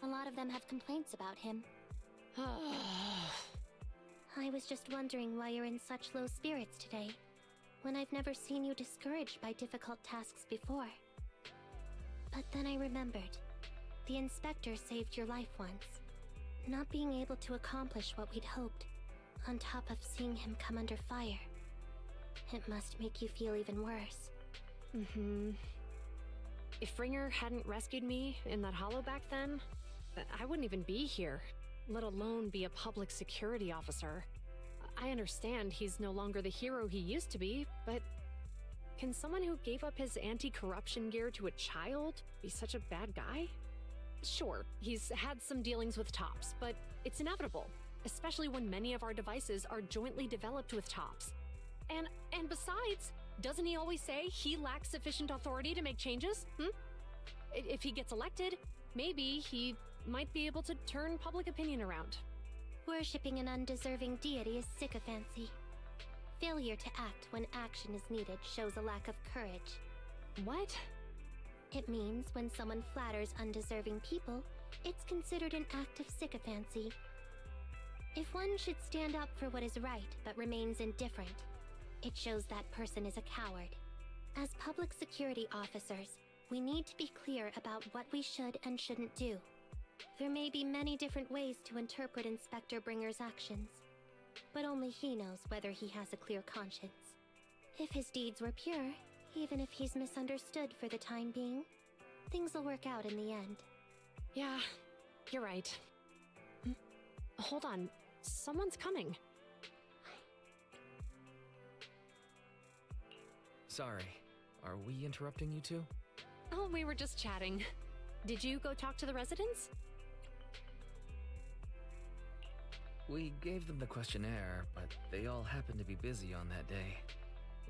A lot of them have complaints about him. I was just wondering why you're in such low spirits today, when I've never seen you discouraged by difficult tasks before. But then I remembered. The inspector saved your life once. Not being able to accomplish what we'd hoped, on top of seeing him come under fire. It must make you feel even worse. If Bringer hadn't rescued me in that hollow back then, I wouldn't even be here, let alone be a public security officer. I understand he's no longer the hero he used to be, but can someone who gave up his anti-corruption gear to a child be such a bad guy? Sure, he's had some dealings with Tops, but it's inevitable, especially when many of our devices are jointly developed with Tops. And besides, doesn't he always say he lacks sufficient authority to make changes? If he gets elected, maybe he might be able to turn public opinion around. Worshipping an undeserving deity is sycophancy. Failure to act when action is needed shows a lack of courage. What? It means when someone flatters undeserving people, it's considered an act of sycophancy. If one should stand up for what is right but remains indifferent, it shows that person is a coward. As public security officers, we need to be clear about what we should and shouldn't do. There may be many different ways to interpret Inspector Bringer's actions, but only he knows whether he has a clear conscience. If his deeds were pure, even if he's misunderstood for the time being, things will work out in the end. Yeah, you're right. Hold on, someone's coming. Sorry, are we interrupting you two? Oh, we were just chatting. Did you go talk to the residents? We gave them the questionnaire, but they all happened to be busy on that day.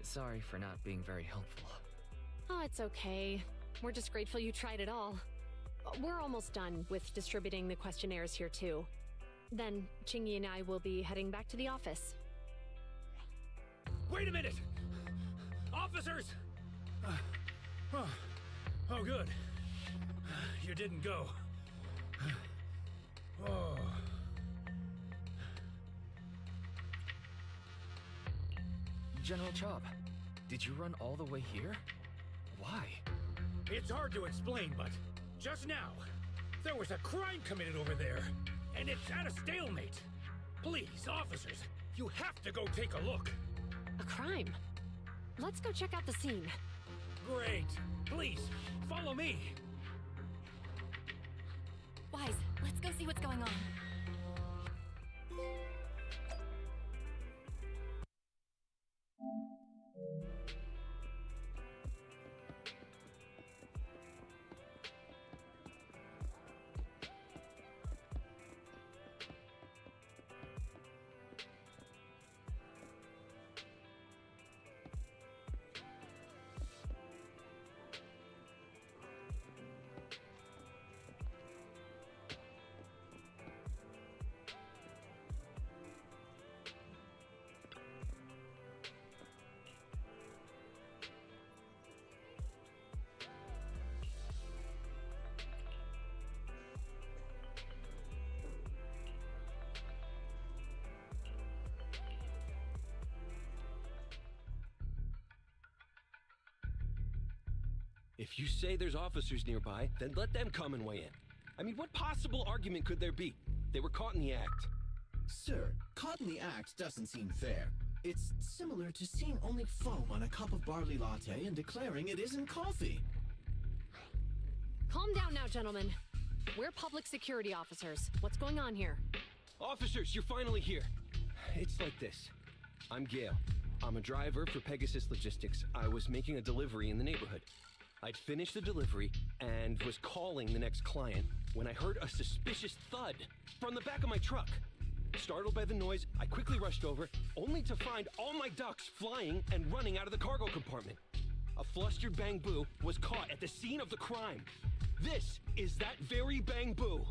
Sorry for not being very helpful. Oh, it's okay. We're just grateful you tried it all. We're almost done with distributing the questionnaires here too. Then, Chingy and I will be heading back to the office. Wait a minute! Officers! Oh, good. You didn't go. Oh. General Chop, did you run all the way here? Why? It's hard to explain, but just now, there was a crime committed over there, and it's at a stalemate. Please, officers, you have to go take a look. A crime? Let's go check out the scene. Great. Please, follow me. Wise, let's go see what's going on. If you say there's officers nearby, then let them come and weigh in. I mean, what possible argument could there be? They were caught in the act. Sir, caught in the act doesn't seem fair. It's similar to seeing only foam on a cup of barley latte and declaring it isn't coffee. Calm down now, gentlemen. We're public security officers. What's going on here? Officers, you're finally here. It's like this. I'm Gale. I'm a driver for Pegasus Logistics. I was making a delivery in the neighborhood. I'd finished the delivery and was calling the next client when I heard a suspicious thud from the back of my truck. Startled by the noise, I quickly rushed over, only to find all my ducks flying and running out of the cargo compartment. A flustered Bang Boo was caught at the scene of the crime. This is that very Bang Boo.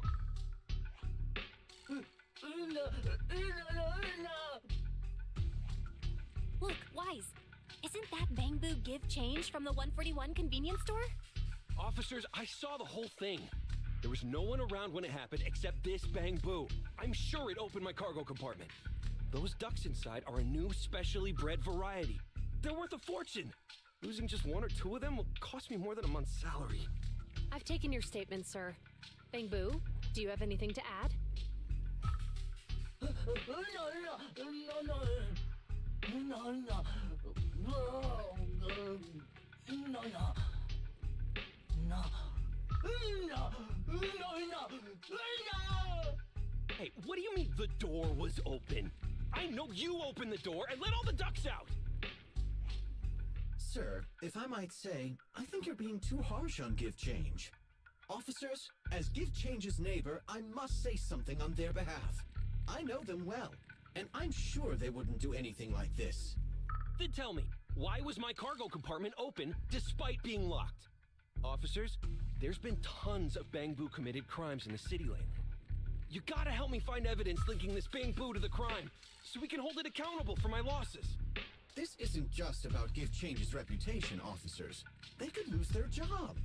Look, Wise. Isn't that Bang Boo give change from the 141 convenience store? Officers, I saw the whole thing. There was no one around when it happened except this Bang Boo. I'm sure it opened my cargo compartment. Those ducks inside are a new specially bred variety. They're worth a fortune. Losing just one or two of them will cost me more than a month's salary. I've taken your statement, sir. Bang Boo, do you have anything to add? Hey, what do you mean the door was open? I know you opened the door and let all the ducks out! Sir, if I might say, I think you're being too harsh on Give Change. Officers, as Give Change's neighbor, I must say something on their behalf. I know them well, and I'm sure they wouldn't do anything like this. Then tell me, why was my cargo compartment open despite being locked? Officers, there's been tons of Bang Boo committed crimes in the city lately. You gotta help me find evidence linking this Bang-Boo to the crime, so we can hold it accountable for my losses. This isn't just about Give Change's reputation, officers. They could lose their job.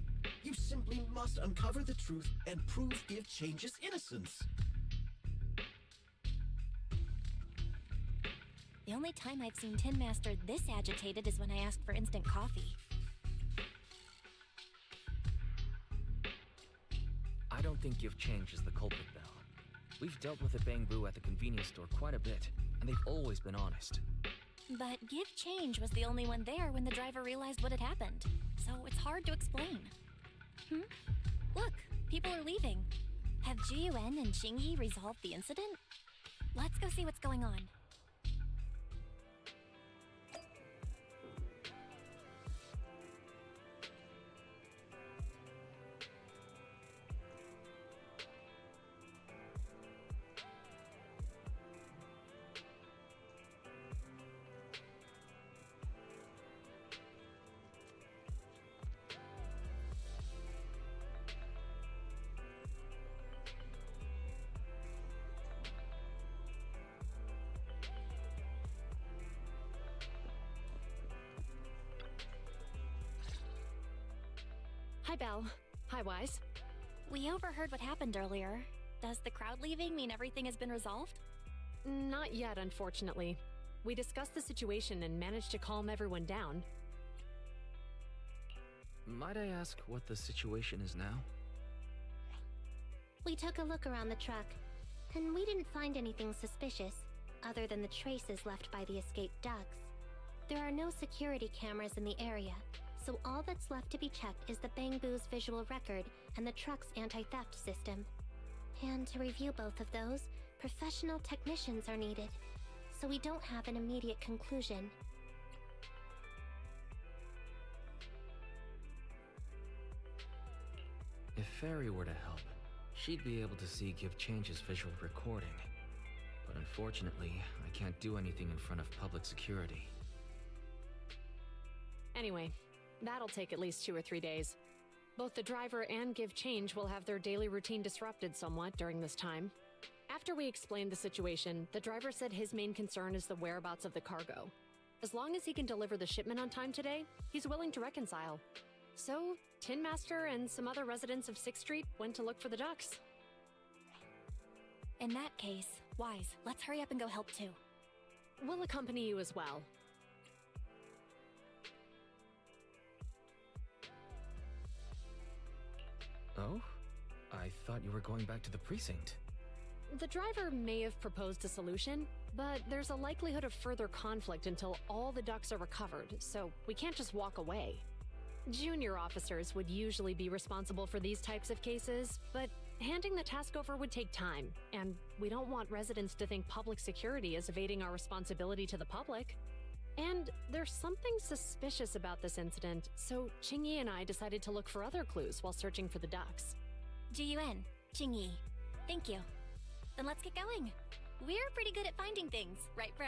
You simply must uncover the truth and prove Give Change's innocence. The only time I've seen Tin Master this agitated is when I asked for instant coffee. I don't think Give Change is the culprit, Belle. We've dealt with the Bang-Boo at the convenience store quite a bit, and they've always been honest. But Give Change was the only one there when the driver realized what had happened, so it's hard to explain. Look, people are leaving. Have Ji-Yuan and Qingyi resolved the incident? Let's go see what's going on. Hi, Belle. Hi, Wise. We overheard what happened earlier. Does the crowd leaving mean everything has been resolved? Not yet, unfortunately. We discussed the situation and managed to calm everyone down. Might I ask what the situation is now? We took a look around the truck, and we didn't find anything suspicious, other than the traces left by the escaped ducks. There are no security cameras in the area, so all that's left to be checked is the Bang-Boo's visual record and the truck's anti-theft system. And to review both of those, professional technicians are needed, so we don't have an immediate conclusion. If Fairy were to help, she'd be able to see Give Change's visual recording. But unfortunately, I can't do anything in front of public security. Anyway, that'll take at least 2 or 3 days. Both the driver and Give Change will have their daily routine disrupted somewhat during this time. After we explained the situation, the driver said his main concern is the whereabouts of the cargo. As long as he can deliver the shipment on time today, he's willing to reconcile. So, Tin Master and some other residents of 6th Street went to look for the ducks. In that case, Wise, let's hurry up and go help too. We'll accompany you as well. Oh? I thought you were going back to the precinct. The driver may have proposed a solution, but there's a likelihood of further conflict until all the ducks are recovered, so we can't just walk away. Junior officers would usually be responsible for these types of cases, but handing the task over would take time, and we don't want residents to think public security is evading our responsibility to the public. And there's something suspicious about this incident, so Qingyi and I decided to look for other clues while searching for the ducks. Ji-Yuan, Qingyi, thank you. Then let's get going. We're pretty good at finding things, right, bro?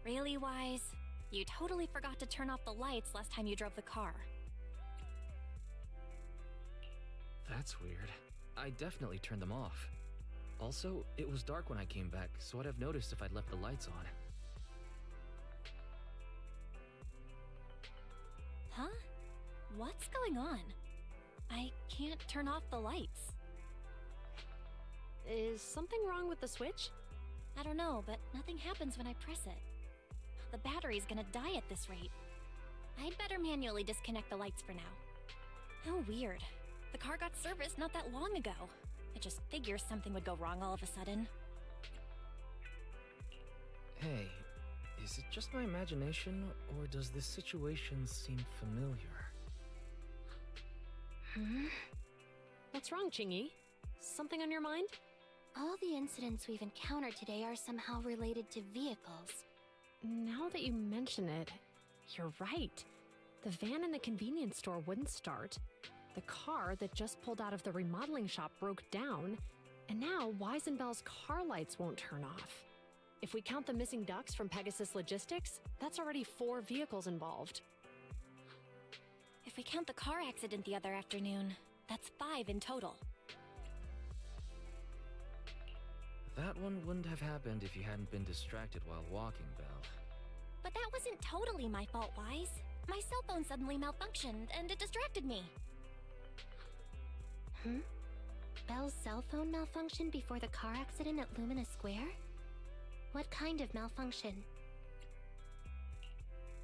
Really, Wise? You totally forgot to turn off the lights last time you drove the car. That's weird. I definitely turned them off. Also, it was dark when I came back, so I'd have noticed if I'd left the lights on. Huh? What's going on? I can't turn off the lights. Is something wrong with the switch? I don't know, but nothing happens when I press it. The battery's gonna die at this rate. I'd better manually disconnect the lights for now. How weird. The car got serviced not that long ago. I just figured something would go wrong all of a sudden. Hey, is it just my imagination, or does this situation seem familiar? What's wrong, Qingyi? Something on your mind? All the incidents we've encountered today are somehow related to vehicles. Now that you mention it, you're right. The van in the convenience store wouldn't start. The car that just pulled out of the remodeling shop broke down, and now Weisenbell's car lights won't turn off. If we count the missing ducks from Pegasus Logistics, that's already 4 vehicles involved. If we count the car accident the other afternoon, that's 5 in total. That one wouldn't have happened if you hadn't been distracted while walking, Belle. But that wasn't totally my fault, Wise. My cell phone suddenly malfunctioned, and it distracted me. Belle's cell phone malfunctioned before the car accident at Lumina Square? What kind of malfunction?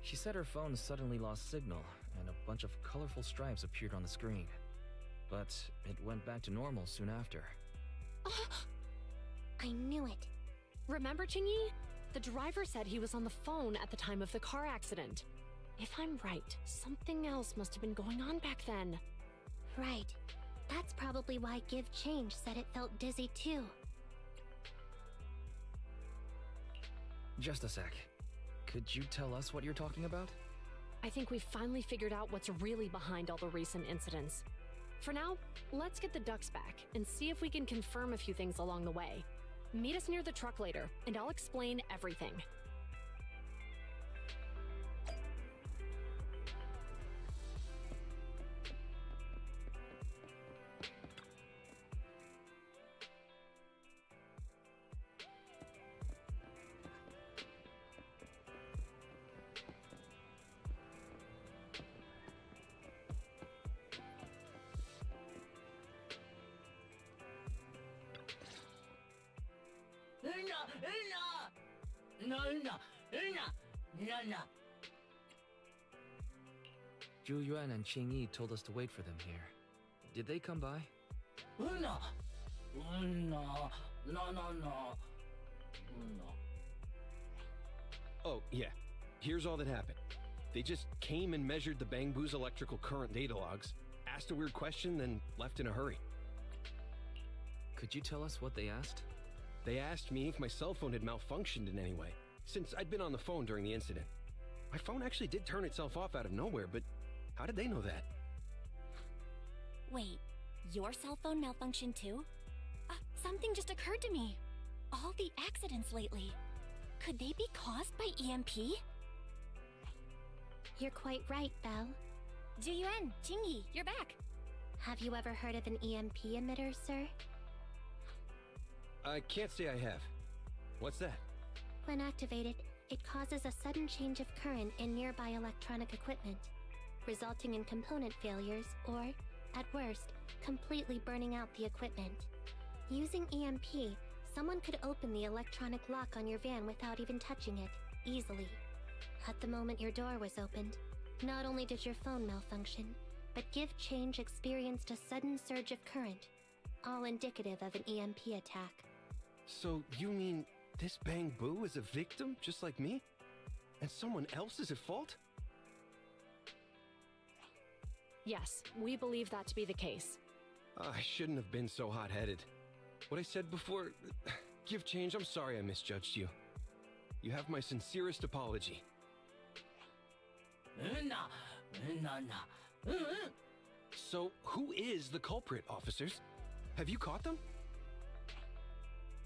She said her phone suddenly lost signal, and a bunch of colorful stripes appeared on the screen. But it went back to normal soon after. I knew it. Remember, Qingyi? The driver said he was on the phone at the time of the car accident. If I'm right, something else must have been going on back then. Right. That's probably why Give Change said it felt dizzy too. Just a sec. Could you tell us what you're talking about? I think we've finally figured out what's really behind all the recent incidents. For now, let's get the ducks back and see if we can confirm a few things along the way. Meet us near the truck later, and I'll explain everything. Zhu Yuan and Qingyi told us to wait for them here. Did they come by? Oh, yeah. Here's all that happened. They just came and measured the Bangbu's electrical current data logs, asked a weird question, then left in a hurry. Could you tell us what they asked? They asked me if my cell phone had malfunctioned in any way, since I'd been on the phone during the incident. My phone actually did turn itself off out of nowhere, but how did they know that? Wait, your cell phone malfunctioned too? Something just occurred to me. All the accidents lately, could they be caused by EMP? You're quite right, Belle. Zhu Yuan, Qingyi, you're back. Have you ever heard of an EMP emitter, sir? I can't say I have. What's that? When activated, it causes a sudden change of current in nearby electronic equipment, resulting in component failures or, at worst, completely burning out the equipment. Using EMP, someone could open the electronic lock on your van without even touching it, easily. At the moment your door was opened, not only did your phone malfunction, but Give Change experienced a sudden surge of current, all indicative of an EMP attack. So you mean this Bangbu is a victim just like me? And someone else is at fault? Yes, we believe that to be the case. I shouldn't have been so hot-headed. What I said before... Give Change, I'm sorry I misjudged you. You have my sincerest apology. So, who is the culprit, officers? Have you caught them?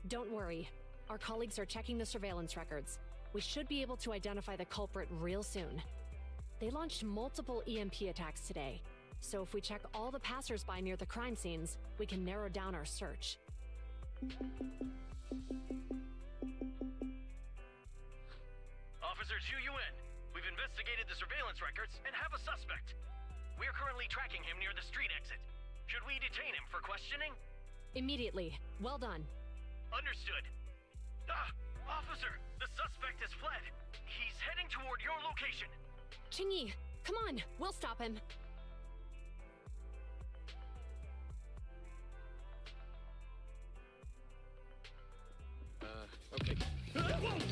Don't worry. Our colleagues are checking the surveillance records. We should be able to identify the culprit real soon. They launched multiple EMP attacks today, so if we check all the passersby near the crime scenes, we can narrow down our search. Officer Zhu Yuan, we've investigated the surveillance records and have a suspect. We are currently tracking him near the street exit. Should we detain him for questioning? Immediately. Well done. Understood. Officer, the suspect has fled. He's heading toward your location. Qingyi, come on, we'll stop him. Okay.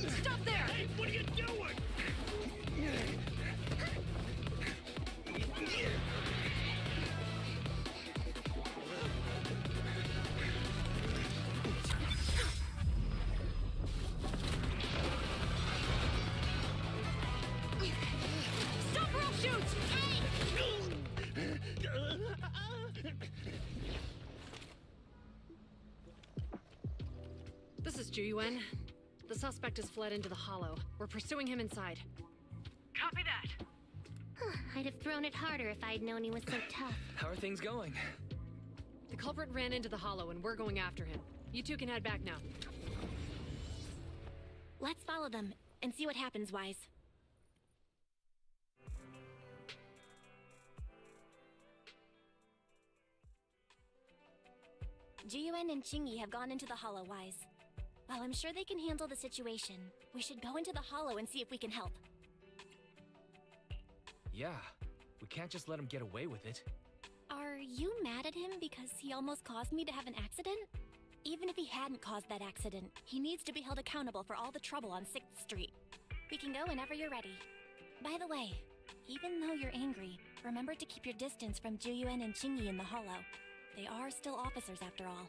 Stop there! Hey, what are you doing? Stop or I'll shoot! This is Zhu Yuan. The suspect has fled into the hollow. We're pursuing him inside. Copy that. I'd have thrown it harder if I'd known he was so tough. How are things going? The culprit ran into the hollow and we're going after him. You two can head back now. Let's follow them and see what happens, Wise. Jiyuan and Qingyi have gone into the hollow, Wise. While I'm sure they can handle the situation, we should go into the hollow and see if we can help. Yeah, we can't just let him get away with it. Are you mad at him because he almost caused me to have an accident? Even if he hadn't caused that accident, he needs to be held accountable for all the trouble on 6th Street. We can go whenever you're ready. By the way, even though you're angry, remember to keep your distance from Jiyuan and Qingyi in the hollow. They are still officers after all.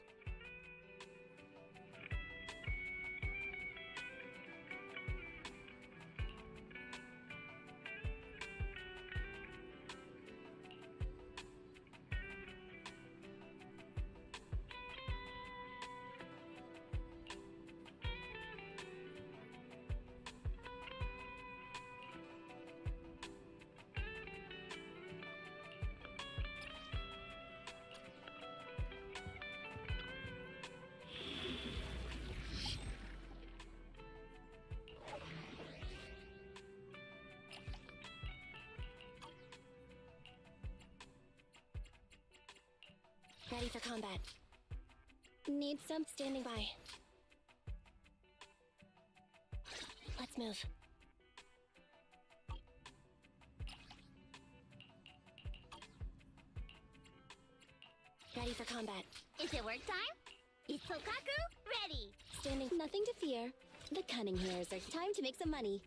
Ready for combat. Need some standing by. Let's move. Ready for combat. Is it work time? Is Tokaku ready? Standing. Nothing to fear. The cunning hairs are time to make some money.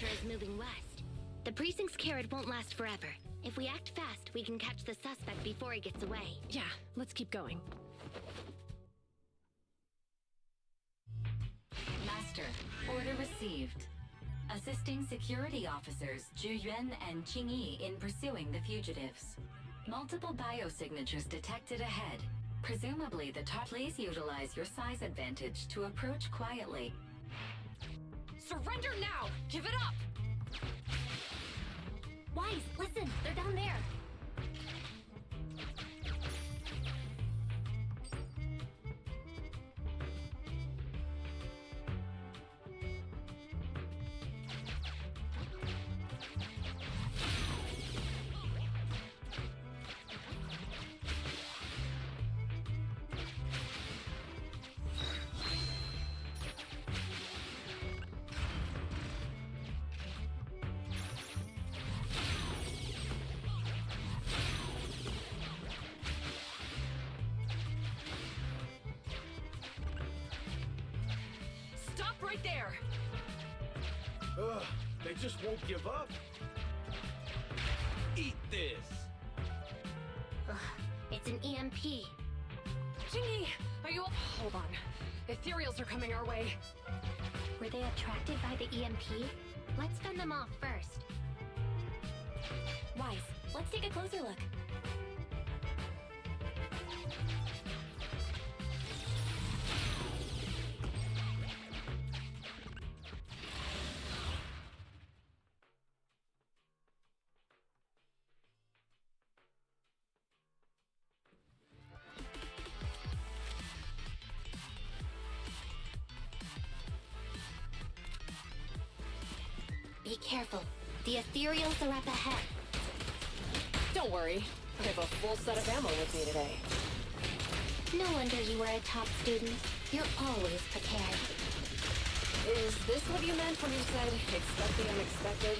Is moving west. The precinct's carrot won't last forever. If we act fast, we can catch the suspect before he gets away. Yeah, let's keep going. Master, order received. Assisting security officers Zhu Yuan and Qingyi in pursuing the fugitives. Multiple biosignatures detected ahead. Presumably the top. Please utilize your size advantage to approach quietly. Surrender now! Give it up! Wise, listen! They're down there! Stop right there! Ugh, they just won't give up. Eat this! Ugh, it's an EMP. Chingy, are you... Hold on. Ethereals are coming our way. Were they attracted by the EMP? Let's fend them off first. Wise, let's take a closer look. Be careful. The ethereals are up ahead. Don't worry. I have a full set of ammo with me today. No wonder you were a top student. You're always prepared. Is this what you meant when you said, expect the unexpected?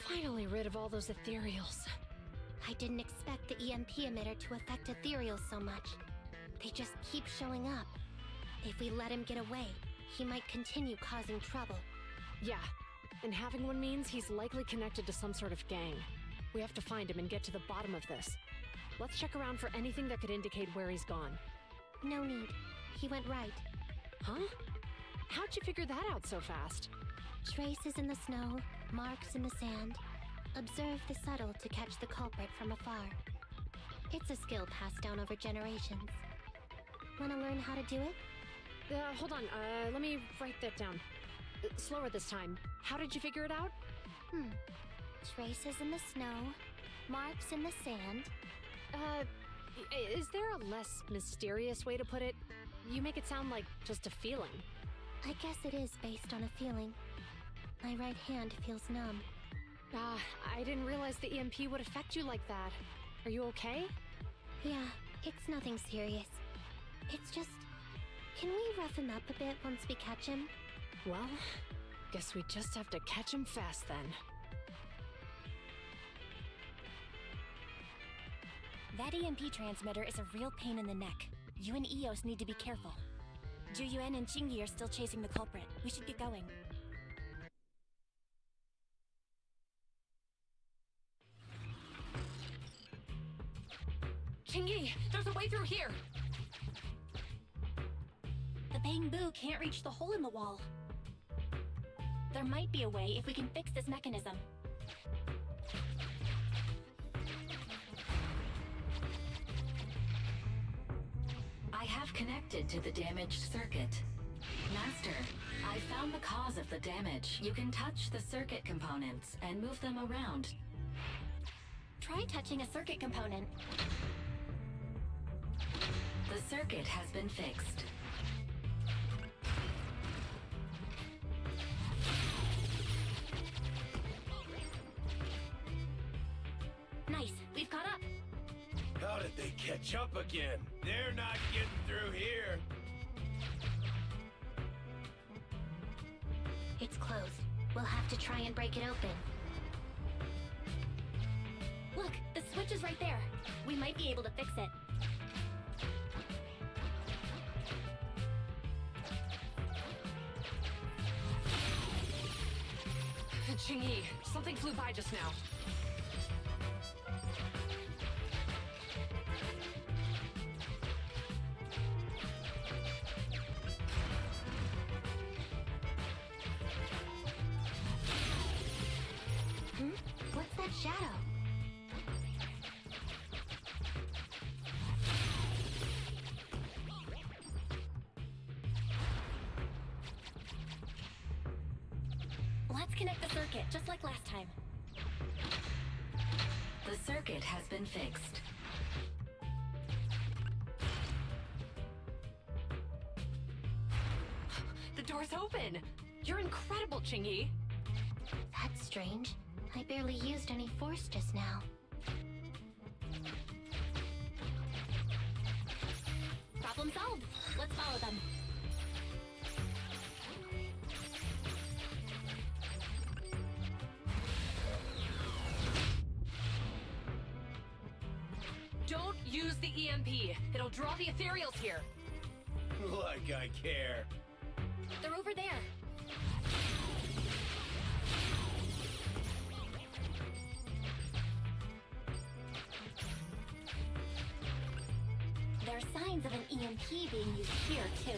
Finally rid of all those ethereals. I didn't expect the EMP emitter to affect ethereals so much. They just keep showing up. If we let him get away, he might continue causing trouble. Yeah, and having one means he's likely connected to some sort of gang. We have to find him and get to the bottom of this. Let's check around for anything that could indicate where he's gone. No need. He went right. Huh? How'd you figure that out so fast? Traces in the snow, marks in the sand. Observe the subtle to catch the culprit from afar. It's a skill passed down over generations. Want to learn how to do it? Hold on, let me write that down. Slower this time. How did you figure it out? Traces in the snow, marks in the sand. Is there a less mysterious way to put it? You make it sound like just a feeling. I guess it is based on a feeling. My right hand feels numb. I didn't realize the EMP would affect you like that. Are you okay? Yeah, it's nothing serious. It's just... Can we rough him up a bit once we catch him? Well, guess we just have to catch him fast then. That EMP transmitter is a real pain in the neck. You and Eos need to be careful. Juyuan and Chingy are still chasing the culprit. We should get going. Chingy, there's a way through here! The bamboo can't reach the hole in the wall. There might be a way if we can fix this mechanism. I have connected to the damaged circuit. Master, I found the cause of the damage. You can touch the circuit components and move them around. Try touching a circuit component. The circuit has been fixed. Nice, we've caught up. How did they catch up again? They're not getting through here. It's closed. We'll have to try and break it open. Look, the switch is right there. We might be able to fix it. Qingyi, something flew by just now. What's that shadow? Let's connect the circuit, just like last time. The circuit has been fixed. The door's open! You're incredible, Qingyi! That's strange. I barely used any force just now. Problem solved. Let's follow them. Don't use the EMP. It'll draw the ethereals here. Like I care. They're over there. There are signs of an EMP being used here, too.